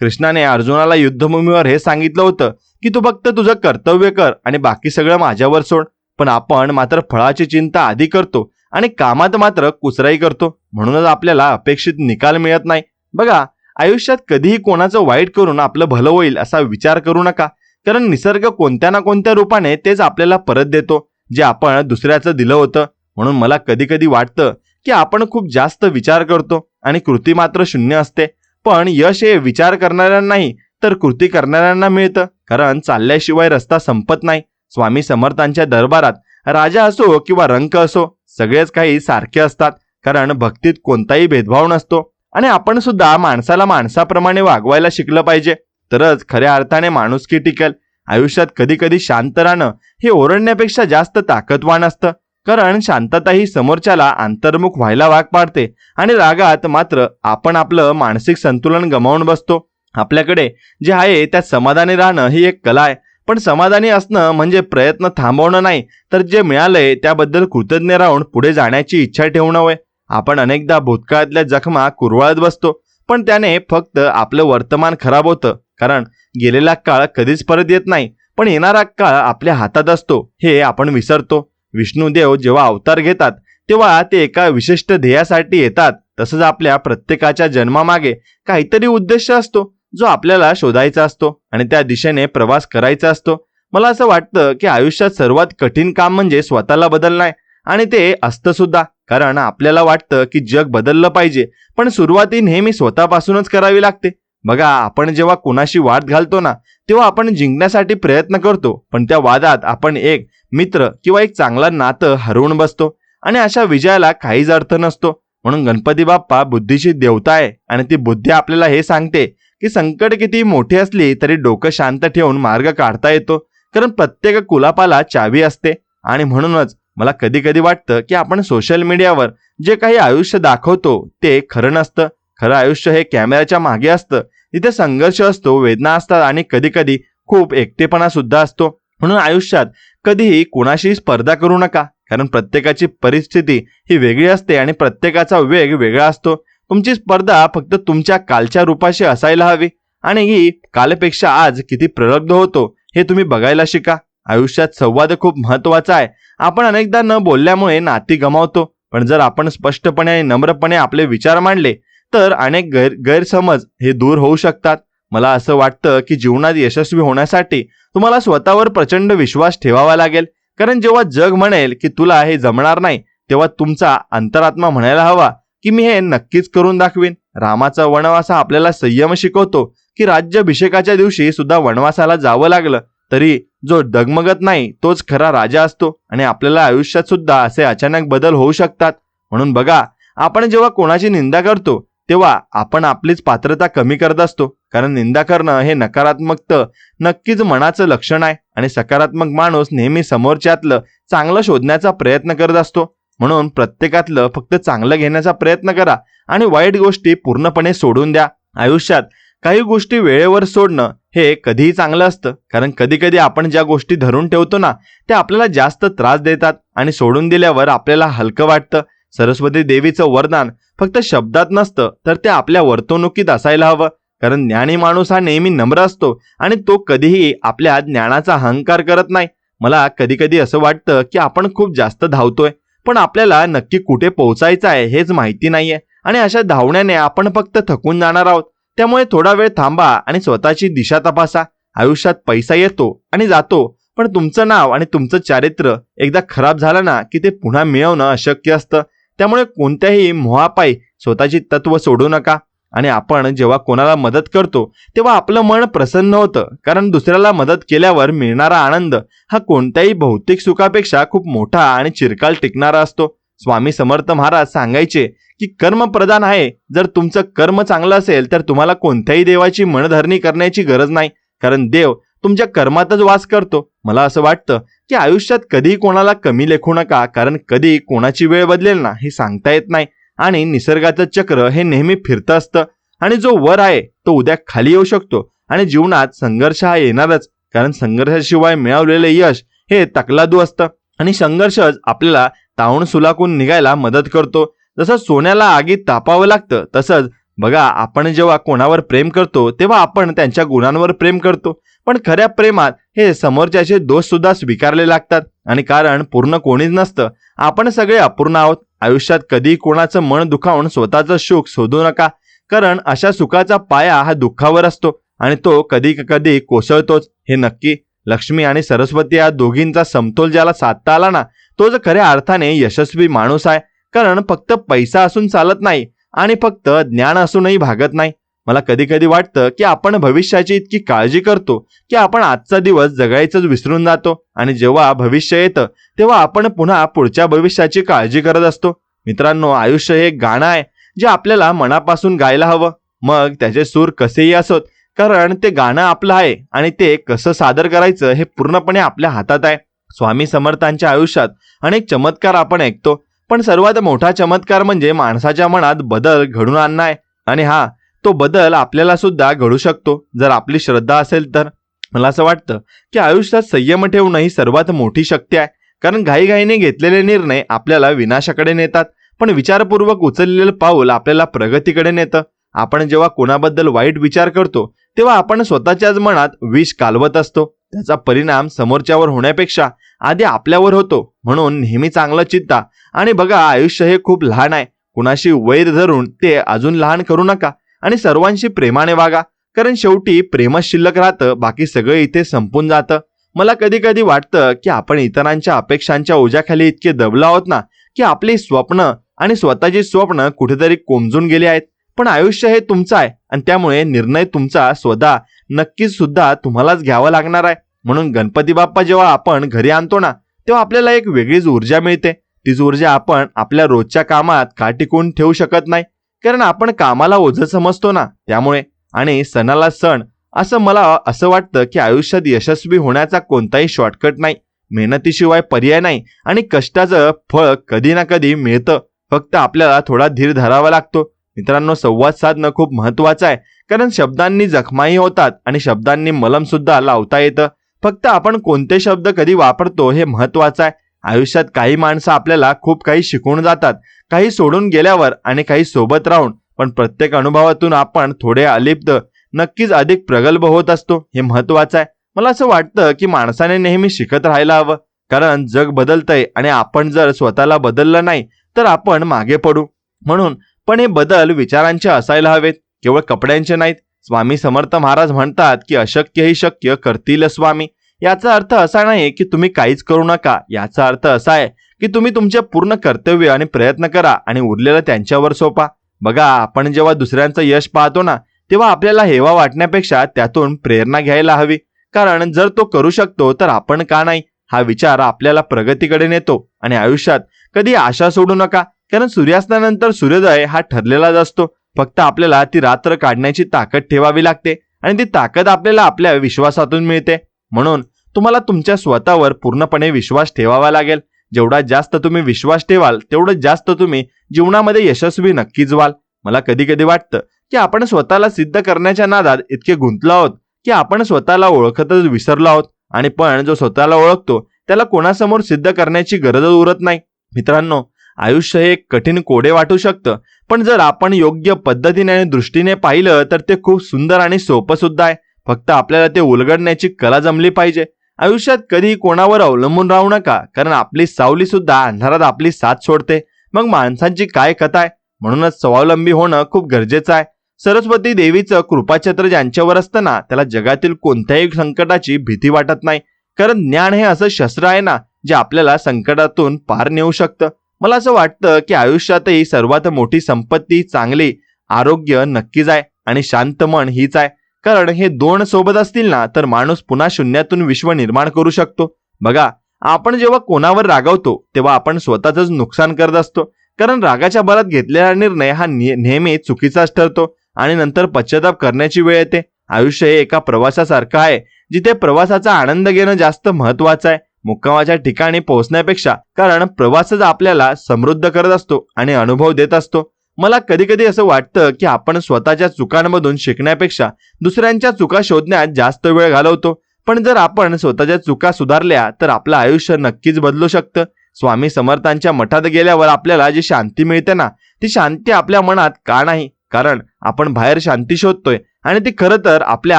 कृष्णाने अर्जुनाला युद्धभूमीवर हे सांगितलं होतं की तू फक्त तुझं कर्तव्य कर आणि बाकी सगळं माझ्यावर सोड. पण आपण मात्र फळाची चिंता आधी करतो आणि कामात मात्र कुचराई करतो. म्हणूनच आपल्याला अपेक्षित निकाल मिळत नाही. बघा, आयुष्यात कधीही कोणाचं वाईट करून आपलं भलं होईल असा विचार करू नका, कारण निसर्ग कोणत्या ना कोणत्या रूपाने तेच आपल्याला परत देतो जे आपण दुसऱ्याचं दिलं होतं. म्हणून मला कधी कधी वाटतं की आपण खूप जास्त विचार करतो आणि कृती मात्र शून्य असते. पण यश हे विचार करणाऱ्यांना नाही तर कृती करणाऱ्यांना मिळतं, कारण चालल्याशिवाय रस्ता संपत नाही. स्वामी समर्थांच्या दरबारात राजा असो किंवा रंक असो, सगळेच काही सारखे असतात. कारण भक्तीत कोणताही भेदभाव नसतो आणि आपण सुद्धा माणसाला माणसाप्रमाणे वागवायला शिकलं पाहिजे, तरच खऱ्या अर्थाने माणुसकी टिकेल. आयुष्यात कधी कधी शांत राहणं हे ओरडण्यापेक्षा जास्त ताकदवान असतं, कारण शांतता ही समोरच्याला अंतर्मुख व्हायला भाग पाडते आणि रागात मात्र आपण आपलं मानसिक संतुलन गमावून बसतो. आपल्याकडे जे आहे त्यात समाधानी राहणं ही एक कला आहे, पण समाधानी असणं म्हणजे प्रयत्न थांबवणं नाही, तर जे मिळालंय त्याबद्दल कृतज्ञ राहून पुढे जाण्याची इच्छा ठेवणं होय. आपण अनेकदा भूतकाळातल्या जखमा कुरवाळत बसतो, पण त्याने फक्त आपलं वर्तमान खराब होतं. कारण गेलेला काळ कधीच परत येत नाही, पण येणारा काळ आपल्या हातात असतो हे आपण विसरतो. विष्णुदेव जेव्हा अवतार घेतात तेव्हा ते एका विशिष्ट ध्येयासाठी येतात. तसंच आपल्या प्रत्येकाच्या जन्मामागे काहीतरी उद्देश असतो जो आपल्याला शोधायचा असतो आणि त्या दिशेने प्रवास करायचा असतो. मला असं वाटतं की आयुष्यात सर्वात कठीण काम म्हणजे स्वतःला बदलणं, आणि ते असतं सुद्धा. कारण आपल्याला वाटतं की जग बदललं पाहिजे, पण सुरुवाती नेहमी स्वतःपासूनच करावी लागते. बघा, आपण जेव्हा कोणाशी वाद घालतो ना तेव्हा आपण जिंकण्यासाठी प्रयत्न करतो, पण त्या वादात आपण एक मित्र किंवा एक चांगला नातं हरवून बसतो आणि अशा विजयाला काहीच अर्थ नसतो. म्हणून गणपती बाप्पा बुद्धीची देवता आहे आणि ती बुद्धी आपल्याला हे सांगते की संकट किती मोठी असली तरी डोकं शांत ठेवून मार्ग काढता येतो, कारण प्रत्येक कुलापाला चावी असते. आणि म्हणूनच मला कधी कधी वाटतं की आपण सोशल मीडियावर जे काही आयुष्य दाखवतो ते खरं नसतं. खरं आयुष्य हे कॅमेऱ्याच्या मागे असतं. तिथे संघर्ष असतो, वेदना असतात आणि कधी कधी खूप एकटेपणा सुद्धा असतो. म्हणून आयुष्यात कधीही कोणाशी स्पर्धा करू नका, कारण प्रत्येकाची परिस्थिती ही वेगळी असते आणि प्रत्येकाचा वेग वेगळा असतो. तुमची स्पर्धा फक्त तुमच्या कालच्या रूपाशी असायला हवी आणि ही कालपेक्षा आज किती प्रगल्भ होतो हे तुम्ही बघायला शिका. आयुष्यात संवाद खूप महत्वाचा आहे. आपण अनेकदा न बोलल्यामुळे नाती गमावतो, पण जर आपण स्पष्टपणे आणि नम्रपणे आपले विचार मांडले तर अनेक गैरसमज हे दूर होऊ शकतात. मला असं वाटतं की जीवनात यशस्वी होण्यासाठी तुम्हाला स्वतःवर प्रचंड विश्वास ठेवावा लागेल, कारण जेव्हा जग म्हणेल की तुला हे जमणार नाही, तेव्हा तुमचा अंतरात्मा म्हणायला हवा की मी हे नक्कीच करून दाखवीन. रामाचा वनवास आपल्याला संयम शिकवतो की राज्याभिषेकाच्या दिवशी सुद्धा वनवासाला जावं लागलं तरी जो डगमगत नाही तोच खरा राजा असतो. आणि आपल्याला आयुष्यात सुद्धा असे अचानक बदल होऊ शकतात. म्हणून बघा, आपण जेव्हा कोणाची निंदा करतो तेव्हा आपण आपलीच पात्रता कमी करत असतो, कारण निंदा करणं हे नकारात्मक नक्कीच मनाचं लक्षण आहे आणि सकारात्मक माणूस नेहमी समोरच्यातलं चांगलं शोधण्याचा प्रयत्न करत असतो. म्हणून प्रत्येकातलं फक्त चांगलं घेण्याचा प्रयत्न करा आणि वाईट गोष्टी पूर्णपणे सोडून द्या. आयुष्यात काही गोष्टी वेळेवर सोडणं हे कधीही चांगलं असतं, कारण कधी कधी आपण ज्या गोष्टी धरून ठेवतो ना त्या आपल्याला जास्त त्रास देतात आणि सोडून दिल्यावर आपल्याला हलकं वाटतं. सरस्वती देवीचं वरदान फक्त शब्दात नसतं तर ते आपल्या वर्तणुकीत असायला हवं, कारण ज्ञानी माणूस हा नेहमी नम्र असतो आणि तो कधीही आपल्या ज्ञानाचा अहंकार करत नाही. मला कधी कधी असं वाटतं की आपण खूप जास्त धावतोय, पण आपल्याला नक्की कुठे पोहोचायचं आहे हेच माहिती नाहीये आणि अशा धावण्याने आपण फक्त थकून जाणार आहोत. त्यामुळे थोडा वेळ थांबा आणि स्वतःची दिशा तपासा. आयुष्यात पैसा येतो आणि जातो, पण तुमचं नाव आणि तुमचं चारित्र्य एकदा खराब झालं ना की ते पुन्हा मिळवणं अशक्य असतं. त्यामुळे कोणत्याही मोहापायी स्वतःची तत्व सोडू नका. आणि आपण जेव्हा कोणाला मदत करतो तेव्हा आपलं मन प्रसन्न होतं, कारण दुसऱ्याला मदत केल्यावर मिळणारा आनंद हा कोणत्याही भौतिक सुखापेक्षा खूप मोठा आणि चिरकाल टिकणारा असतो. स्वामी समर्थ महाराज सांगायचे की कर्म प्रधान आहे. जर तुमचं कर्म चांगलं असेल तर तुम्हाला कोणत्याही देवाची मनधरणी करण्याची गरज नाही, कारण देव तुमच्या कर्मातच वास करतो. मला असं वाटतं की आयुष्यात कधी कोणाला कमी लेखू नका, कारण कधी कोणाची वेळ बदलेल ना हे सांगता येत नाही आणि निसर्गाचं चक्र हे नेहमी फिरतं असतं आणि जो वर आहे तो उद्या खाली येऊ शकतो. आणि जीवनात संघर्ष हा येणारच, कारण संघर्षाशिवाय मिळवलेले यश हे तकलादू असतं आणि संघर्षच आपल्याला तावून सुलाखून निघायला मदत करतो. जसं सोन्याला आगीत तापावं लागतं तसंच बघा, आपण जेव्हा कोणावर प्रेम करतो तेव्हा आपण त्यांच्या गुणांवर प्रेम करतो, पण खऱ्या प्रेमात हे समोरच्याचे दोष सुद्धा स्वीकारले लागतात. आणि कारण पूर्ण कोणीच नसतं, आपण सगळे अपूर्ण आहोत. आयुष्यात कधी कोणाचं मन दुखावून स्वतःचं सुख शोधू नका, कारण अशा सुखाचा पाया हा दुःखावर असतो आणि तो कधी कधी कोसळतोच हे नक्की. लक्ष्मी आणि सरस्वती या दोघींचा समतोल ज्याला साधता आला ना तोच खऱ्या अर्थाने यशस्वी माणूस आहे, कारण फक्त पैसा असून चालत नाही आणि फक्त ज्ञान असूनही भागत नाही. मला कधी कधी वाटतं की आपण भविष्याची इतकी काळजी करतो की आपण आजचा दिवस जगायचंच विसरून जातो आणि जेव्हा भविष्य येतं तेव्हा आपण पुन्हा पुढच्या भविष्याची काळजी करत असतो. मित्रांनो, आयुष्य हे गाणं आहे जे आपल्याला मनापासून गायला हवं, मग त्याचे सूर कसेही असोत, कारण ते गाणं आपलं आहे आणि ते कसं सादर करायचं हे पूर्णपणे आपल्या हातात आहे. स्वामी समर्थांच्या आयुष्यात अनेक चमत्कार आपण ऐकतो, पण सर्वात मोठा चमत्कार म्हणजे माणसाच्या मनात बदल घडून आणणं आहे. आणि हा तो बदल आपल्याला सुद्धा घडू शकतो जर आपली श्रद्धा असेल तर. मला असं वाटतं की आयुष्यात संयम ठेवणं ही सर्वात मोठी शक्ती आहे, कारण घाईघाईने घेतलेले निर्णय आपल्याला विनाशाकडे नेतात, पण विचारपूर्वक उचललेलं पाऊल आपल्याला प्रगतीकडे नेतं. आपण जेव्हा कोणाबद्दल वाईट विचार करतो तेव्हा आपण स्वतःच्याच मनात विष कालवत असतो. त्याचा परिणाम समोरच्यावर होण्यापेक्षा आधी आपल्यावर होतो. म्हणून नेहमी चांगलं चिंता आणि बघा, आयुष्य हे खूप लहान आहे. कुणाशी वैर धरून ते अजून लहान करू नका आणि सर्वांशी प्रेमाने वागा, कारण शेवटी प्रेमच शिल्लक राहतं, बाकी सगळं इथे संपून जातं. मला कधी कधी वाटतं की आपण इतरांच्या अपेक्षांच्या ओझ्याखाली इतके दबलो आहोत ना की आपली स्वप्न आणि स्वतःची स्वप्न कुठेतरी कोमजून गेली आहेत. पण आयुष्य हे तुमचं आहे आणि त्यामुळे निर्णय तुमचा स्वतः नक्कीच सुद्धा तुम्हालाच घ्यावा लागणार आहे. म्हणून गणपती बाप्पा जेव्हा आपण घरी आणतो ना तेव्हा आपल्याला एक वेगळीच ऊर्जा मिळते. तीच ऊर्जा आपण आपल्या रोजच्या कामात का टिकवून ठेवू शकत नाही, कारण आपण कामाला ओझं समजतो ना. त्यामुळे आणि सणाला सण असं मला असं वाटतं की आयुष्यात यशस्वी होण्याचा कोणताही शॉर्टकट नाही, मेहनतीशिवाय पर्याय नाही आणि कष्टाचं फळ कधी ना कधी मिळतं, फक्त आपल्याला थोडा धीर धरावा लागतो. मित्रांनो, संवाद साधणं खूप महत्वाचं आहे, कारण शब्दांनी जखमाही होतात आणि शब्दांनी मलम सुद्धा लावता येतं. फक्त आपण कोणते शब्द कधी वापरतो हे महत्वाचं आहे. आयुष्यात काही माणसं आपल्याला खूप काही शिकवून जातात, काही सोडून गेल्यावर आणि काही सोबत राहून, पण प्रत्येक अनुभवातून आपण थोडे अलिप्त नक्कीच अधिक प्रगल्भ होत असतो, हे महत्वाचं आहे. मला असं वाटतं की माणसाने नेहमी शिकत राहायला हवं, कारण जग बदलतंय आणि आपण जर स्वतःला बदललं नाही तर आपण मागे पडू. म्हणून पण हे बदल विचारांचे असायला हवेत, केवळ कपड्यांचे नाहीत. स्वामी समर्थ महाराज म्हणतात की अशक्य ही शक्य करतील स्वामी. याचा अर्थ असा नाही की तुम्ही काहीच करू नका, याचा अर्थ असा आहे की तुम्ही तुमचे पूर्ण कर्तव्य आणि प्रयत्न करा आणि उरलेलं त्यांच्यावर सोपा. बघा, आपण जेव्हा दुसऱ्यांचं यश पाहतो ना, तेव्हा आपल्याला हेवा वाटण्यापेक्षा त्यातून प्रेरणा घ्यायला हवी, कारण जर तो करू शकतो तर आपण का नाही, हा विचार आपल्याला प्रगतीकडे नेतो. आणि आयुष्यात कधी आशा सोडू नका, कारण सूर्यास्तानंतर सूर्योदय हा ठरलेलाच असतो. फक्त आपल्याला ती रात्र काढण्याची ताकद ठेवावी लागते आणि ती ताकद आपल्याला आपल्या विश्वासातून मिळते. म्हणून तुम्हाला तुमच्या स्वतःवर पूर्णपणे विश्वास ठेवावा लागेल. जेवढा जास्त तुम्ही विश्वास ठेवाल तेवढं जास्त तुम्ही जीवनामध्ये यशस्वी नक्कीच व्हाल. मला कधी कधी वाटतं की आपण स्वतःला सिद्ध करण्याच्या नादात इतके गुंतलो आहोत की आपण स्वतःला ओळखतच विसरलो आहोत. आणि पण जो स्वतःला ओळखतो त्याला कोणासमोर सिद्ध करण्याची गरजच उरत नाही. मित्रांनो, आयुष्य हे एक कठीण कोडे वाटू शकतं, पण जर आपण योग्य पद्धतीने आणि दृष्टीने पाहिलं तर ते खूप सुंदर आणि सोपं सुद्धा आहे. फक्त आपल्याला ते उलगडण्याची कला जमली पाहिजे. आयुष्यात कधी कोणावर अवलंबून राहू नका, कारण आपली सावली सुद्धा अंधारात आपली साथ सोडते. मग माणसांची काय कथा आहे. म्हणूनच स्वावलंबी होणं खूप गरजेचं आहे. सरस्वती देवीचं कृपाछत्र ज्यांच्यावर असतं ना, त्याला जगातील कोणत्याही संकटाची भीती वाटत नाही, कारण ज्ञान हे असं शस्त्र आहे ना, जे आपल्याला संकटातून पार नेऊ शकतं. मला असं वाटतं की आयुष्यातही सर्वात मोठी संपत्ती चांगली आरोग्य नक्कीच आहे आणि शांत मन हीच आहे. कारण हे दोन सोबत असतील ना, तर माणूस पुन्हा शून्यातून विश्व निर्माण करू शकतो. बघा, आपण जेव्हा कोणावर रागावतो तेव्हा आपण स्वतःच नुकसान करत असतो, कारण रागाच्या भरात घेतलेला निर्णय हा नेहमी चुकीचाच ठरतो आणि नंतर पश्चाताप करण्याची वेळ येते. आयुष्य हे एका प्रवासासारखं आहे, जिथे प्रवासाचा आनंद घेणं जास्त महत्वाचं आहे मुक्कामाच्या ठिकाणी पोहोचण्यापेक्षा, कारण प्रवासच आपल्याला समृद्ध करत असतो आणि अनुभव देत असतो. मला कधी कधी असं वाटतं की आपण स्वतःच्या चुकांमधून शिकण्यापेक्षा दुसऱ्यांच्या चुका शोधण्यात जास्त वेळ घालवतो, पण जर आपण स्वतःच्या चुका सुधारल्या तर आपलं आयुष्य नक्कीच बदलू शकतं. स्वामी समर्थांच्या मठात गेल्यावर आपल्याला जी शांती मिळते ना, ती शांती आपल्या मनात का नाही, कारण आपण बाहेर शांती शोधतोय आणि ती खरं तर आपल्या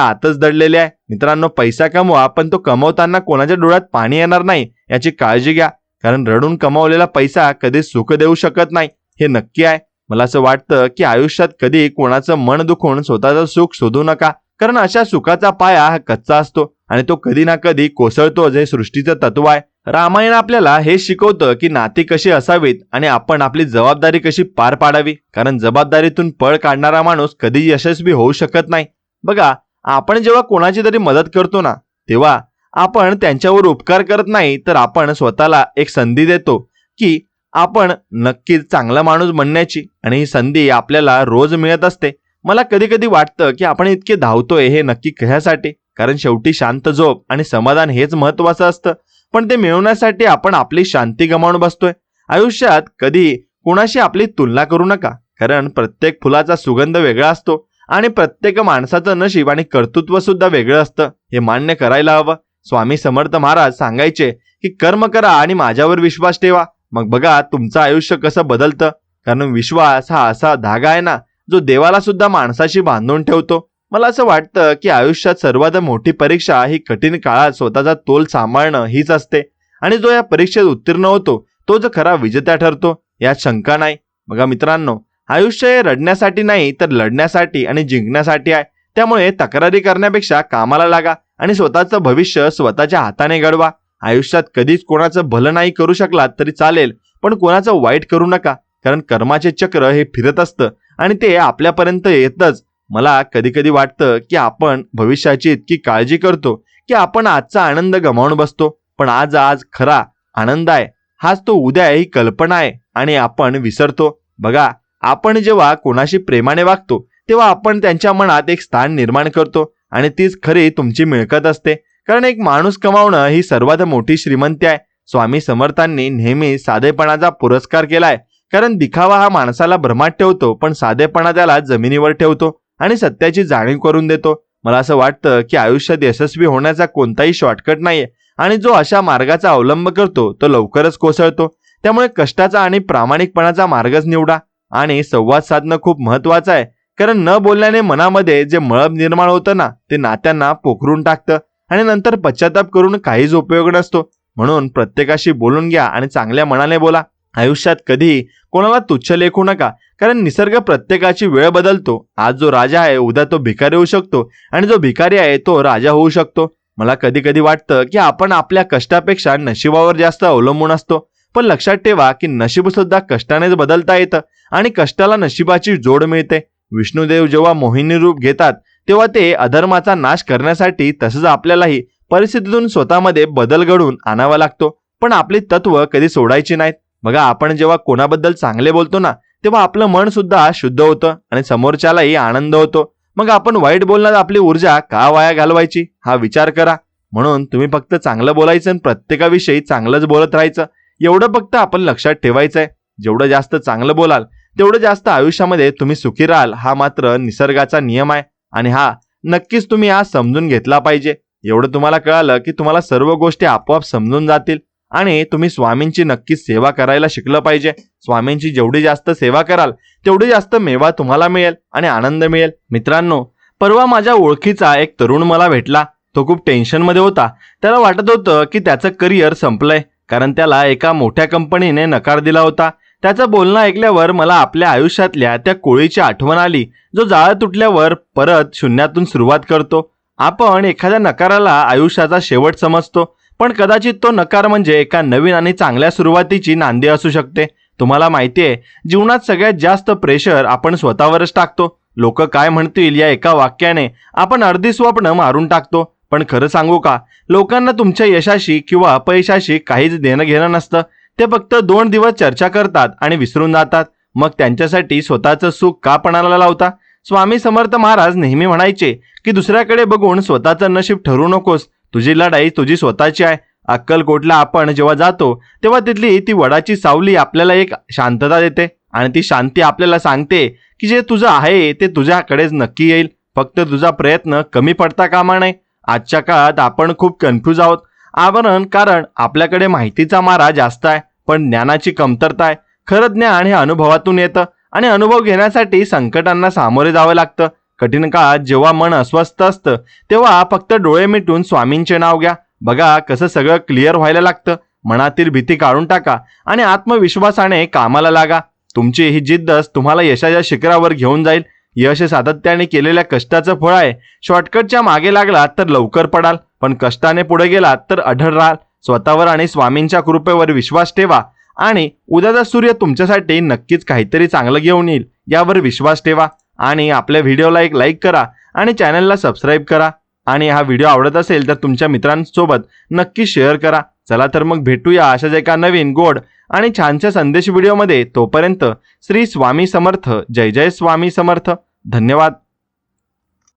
आतच दडलेली आहे. मित्रांनो, पैसा कमवा, पण तो कमवताना कोणाच्या डोळ्यात पाणी येणार नाही याची काळजी घ्या, कारण रडून कमावलेला पैसा कधी सुख देऊ शकत नाही, हे नक्की आहे. मला असं वाटतं की आयुष्यात कधी कोणाचं मन दुखून स्वतःचं सुख शोधू नका, कारण अशा सुखाचा पाया हा कच्चा असतो आणि तो कधी ना कधी कोसळतो, जे सृष्टीचं तत्व आहे. रामायण आपल्याला हे शिकवतं की नाती कशी असावीत आणि आपण आपली जबाबदारी कशी पार पाडावी, कारण जबाबदारीतून पळ काढणारा माणूस कधी यशस्वी होऊ शकत नाही. बघा, आपण जेव्हा कोणाची तरी मदत करतो ना, तेव्हा आपण त्यांच्यावर उपकार करत नाही, तर आपण स्वतःला एक संधी देतो की आपण नक्कीच चांगला माणूस बनण्याची, आणि ही संधी आपल्याला रोज मिळत असते. मला कधी कधी वाटतं की आपण इतके धावतोय हे नक्की कशासाठी, कारण शेवटी शांत झोप आणि समाधान हेच महत्वाचं असतं, पण ते मिळवण्यासाठी आपण आपली शांती गमावून बसतोय. आयुष्यात कधी कोणाशी आपली तुलना करू नका, कारण प्रत्येक फुलाचा सुगंध वेगळा असतो आणि प्रत्येक माणसाचं नशीब आणि कर्तृत्व सुद्धा वेगळं असतं, हे मान्य करायला हवं. स्वामी समर्थ महाराज सांगायचे की कर्म करा आणि माझ्यावर विश्वास ठेवा, मग बघा तुमचं आयुष्य कसं बदलतं. कारण विश्वास हा असा धागा आहे ना, जो देवाला सुद्धा माणसाशी बांधून ठेवतो. मला असं वाटतं की आयुष्यात सर्वात मोठी परीक्षा ही कठीण काळात स्वतःचा तोल सांभाळणं हीच असते, आणि जो या परीक्षेत उत्तीर्ण होतो तोच खरा विजेता ठरतो, यात शंका नाही. बघा मित्रांनो, आयुष्य हे रडण्यासाठी नाही तर लढण्यासाठी आणि जिंकण्यासाठी आहे. त्यामुळे तक्रारी करण्यापेक्षा कामाला लागा आणि स्वतःचं भविष्य स्वतःच्या हाताने घडवा. आयुष्यात कधीच कोणाचं भलं नाही करू शकलात तरी चालेल, पण कोणाचं वाईट करू नका, कारण कर्माचे चक्र हे फिरत असतं आणि ते आपल्यापर्यंत येतच. मला कधी कधी वाटतं की आपण भविष्याची इतकी काळजी करतो की आपण आजचा आनंद गमावून बसतो, पण आज खरा आनंद आहे हाच तो उद्या ही कल्पना आहे आणि आपण विसरतो. बघा, आपण जेव्हा कोणाशी प्रेमाने वागतो तेव्हा आपण त्यांच्या मनात एक स्थान निर्माण करतो आणि तीच खरी तुमची मिळकत असते. कारण एक माणूस कमावणं ही सर्वात मोठी श्रीमंती आहे. स्वामी समर्थांनी नेहमी साधेपणाचा पुरस्कार केलाय, कारण दिखावा हा माणसाला भ्रमात ठेवतो, पण साधेपणा त्याला जमिनीवर ठेवतो आणि सत्याची जाणीव करून देतो. मला असं वाटतं की आयुष्यात यशस्वी होण्याचा कोणताही शॉर्टकट नाहीये आणि जो अशा मार्गाचा अवलंब करतो तो लवकरच कोसळतो. त्यामुळे कष्टाचा आणि प्रामाणिकपणाचा मार्गच निवडा. आणि संवाद साधणं खूप महत्वाचं आहे, कारण न बोलण्याने मनामध्ये जे मळब निर्माण होतं ना, ते नात्यांना पोखरून टाकतं आणि नंतर पश्चाताप करून काहीच उपयोग नसतो. म्हणून प्रत्येकाशी बोलून घ्या आणि चांगल्या मनाने बोला. आयुष्यात कधीही कोणाला तुच्छ लेखू नका, कारण निसर्ग प्रत्येकाची वेळ बदलतो. आज जो राजा आहे उद्या तो भिकारी होऊ शकतो आणि जो भिकारी आहे तो राजा होऊ शकतो. मला कधी कधी वाटतं की आपण आपल्या कष्टापेक्षा नशिबावर जास्त अवलंबून असतो, पण लक्षात ठेवा की नशीब सुद्धा कष्टानेच बदलता येतं आणि कष्टाला नशिबाची जोड मिळते. विष्णुदेव जेव्हा मोहिनी रूप घेतात तेव्हा ते अधर्माचा नाश करण्यासाठी, तसंच आपल्यालाही परिस्थितीतून स्वतःमध्ये बदल घडवून आणावा लागतो. पण आपली तत्व कधी सोडायची नाहीत. बघा, आपण जेव्हा कोणाबद्दल चांगले बोलतो ना, तेव्हा आपलं मन सुद्धा शुद्ध होतं आणि समोरच्यालाही आनंद होतो. मग आपण वाईट बोलण्यात आपली ऊर्जा का वाया घालवायची, हा विचार करा. म्हणून तुम्ही फक्त चांगलं बोलायचं आणि प्रत्येकाविषयी चांगलंच बोलत राहायचं, एवढं फक्त आपण लक्षात ठेवायचंय. जेवढं जास्त चांगलं बोलाल तेवढं जास्त आयुष्यामध्ये तुम्ही सुखी राहाल. हा मात्र निसर्गाचा नियम आहे आणि हा नक्कीच तुम्ही आज समजून घेतला पाहिजे. एवढं तुम्हाला कळालं की तुम्हाला सर्व गोष्टी आपोआप समजून जातील आणि तुम्ही स्वामींची नक्कीच सेवा करायला शिकलं पाहिजे. स्वामींची जेवढी जास्त सेवा कराल तेवढी जास्त मेवा तुम्हाला मिळेल आणि आनंद मिळेल. मित्रांनो, परवा माझ्या ओळखीचा एक तरुण मला भेटला. तो खूप टेन्शनमध्ये होता. त्याला वाटत होतं की त्याचं करिअर संपलंय, कारण त्याला एका मोठ्या कंपनीने नकार दिला होता. त्याचं बोलणं ऐकल्यावर मला आपल्या आयुष्यातल्या त्या कोळीची आठवण आली, जो जाळं तुटल्यावर परत शून्यातून सुरुवात करतो. आपण एखाद्या नकाराला आयुष्याचा शेवट समजतो, पण कदाचित तो नकार म्हणजे एका नवीन आणि चांगल्या सुरुवातीची नांदी असू शकते. तुम्हाला माहिती आहे, जीवनात सगळ्यात जास्त प्रेशर आपण स्वतःवरच टाकतो. लोक काय म्हणतील या एका वाक्याने आपण अर्धी स्वप्न मारून टाकतो. पण खरं सांगू का, लोकांना तुमच्या यशाशी किंवा अपयशाशी काहीच देणं घेणं नसतं. ते फक्त 2 दिवस चर्चा करतात आणि विसरून जातात. मग त्यांच्यासाठी स्वतःचं सुख का पणाला लावता? स्वामी समर्थ महाराज नेहमी म्हणायचे की दुसऱ्याकडे बघून स्वतःचं नशीब ठरवू नकोस. तुझी लढाई तुझी स्वतःची आहे. अक्कलकोटला आपण जेव्हा जातो तेव्हा तिथली ती वडाची सावली आपल्याला एक शांतता देते आणि ती शांती आपल्याला सांगते की जे तुझं आहे ते तुझ्याकडेच नक्की येईल. फक्त तुझा प्रयत्न कमी पडता कामा नये. आजच्या काळात आपण खूप कन्फ्यूज आहोत. कारण आपल्याकडे माहितीचा मारा जास्त आहे, पण ज्ञानाची कमतरता आहे. खरं ज्ञान हे अनुभवातून येतं आणि अनुभव घेण्यासाठी संकटांना सामोरे जावं लागतं. कठीण काळात जेव्हा मन अस्वस्थ असतं तेव्हा फक्त डोळे मिटून स्वामींचे नाव घ्या. बघा कसं सगळं क्लिअर व्हायला लागतं. मनातील भीती काढून टाका आणि आत्मविश्वासाने कामाला लागा. तुमची ही जिद्दच तुम्हाला यशाच्या शिखरावर घेऊन जाईल. यश हे सातत्याने केलेल्या कष्टाचं फळ आहे. शॉर्टकटच्या मागे लागलात तर लवकर पडाल, पण कष्टाने पुढे गेलात तर अढळ राहाल. स्वतःवर आणि स्वामींच्या कृपेवर विश्वास ठेवा आणि उद्याचा सूर्य तुमच्यासाठी नक्कीच काहीतरी चांगलं घेऊन येईल, यावर विश्वास ठेवा. आणि आपल्या व्हिडिओला एक लाईक करा आणि चॅनलला सबस्क्राईब करा. आणि हा व्हिडिओ आवडत असेल तर तुमच्या मित्रांसोबत नक्की शेअर करा. चला तर मग भेटूया अशाच एका नवीन गोड आणि छानशा संदेश व्हिडिओमध्ये. तोपर्यंत श्री स्वामी समर्थ. जय जय स्वामी समर्थ. धन्यवाद.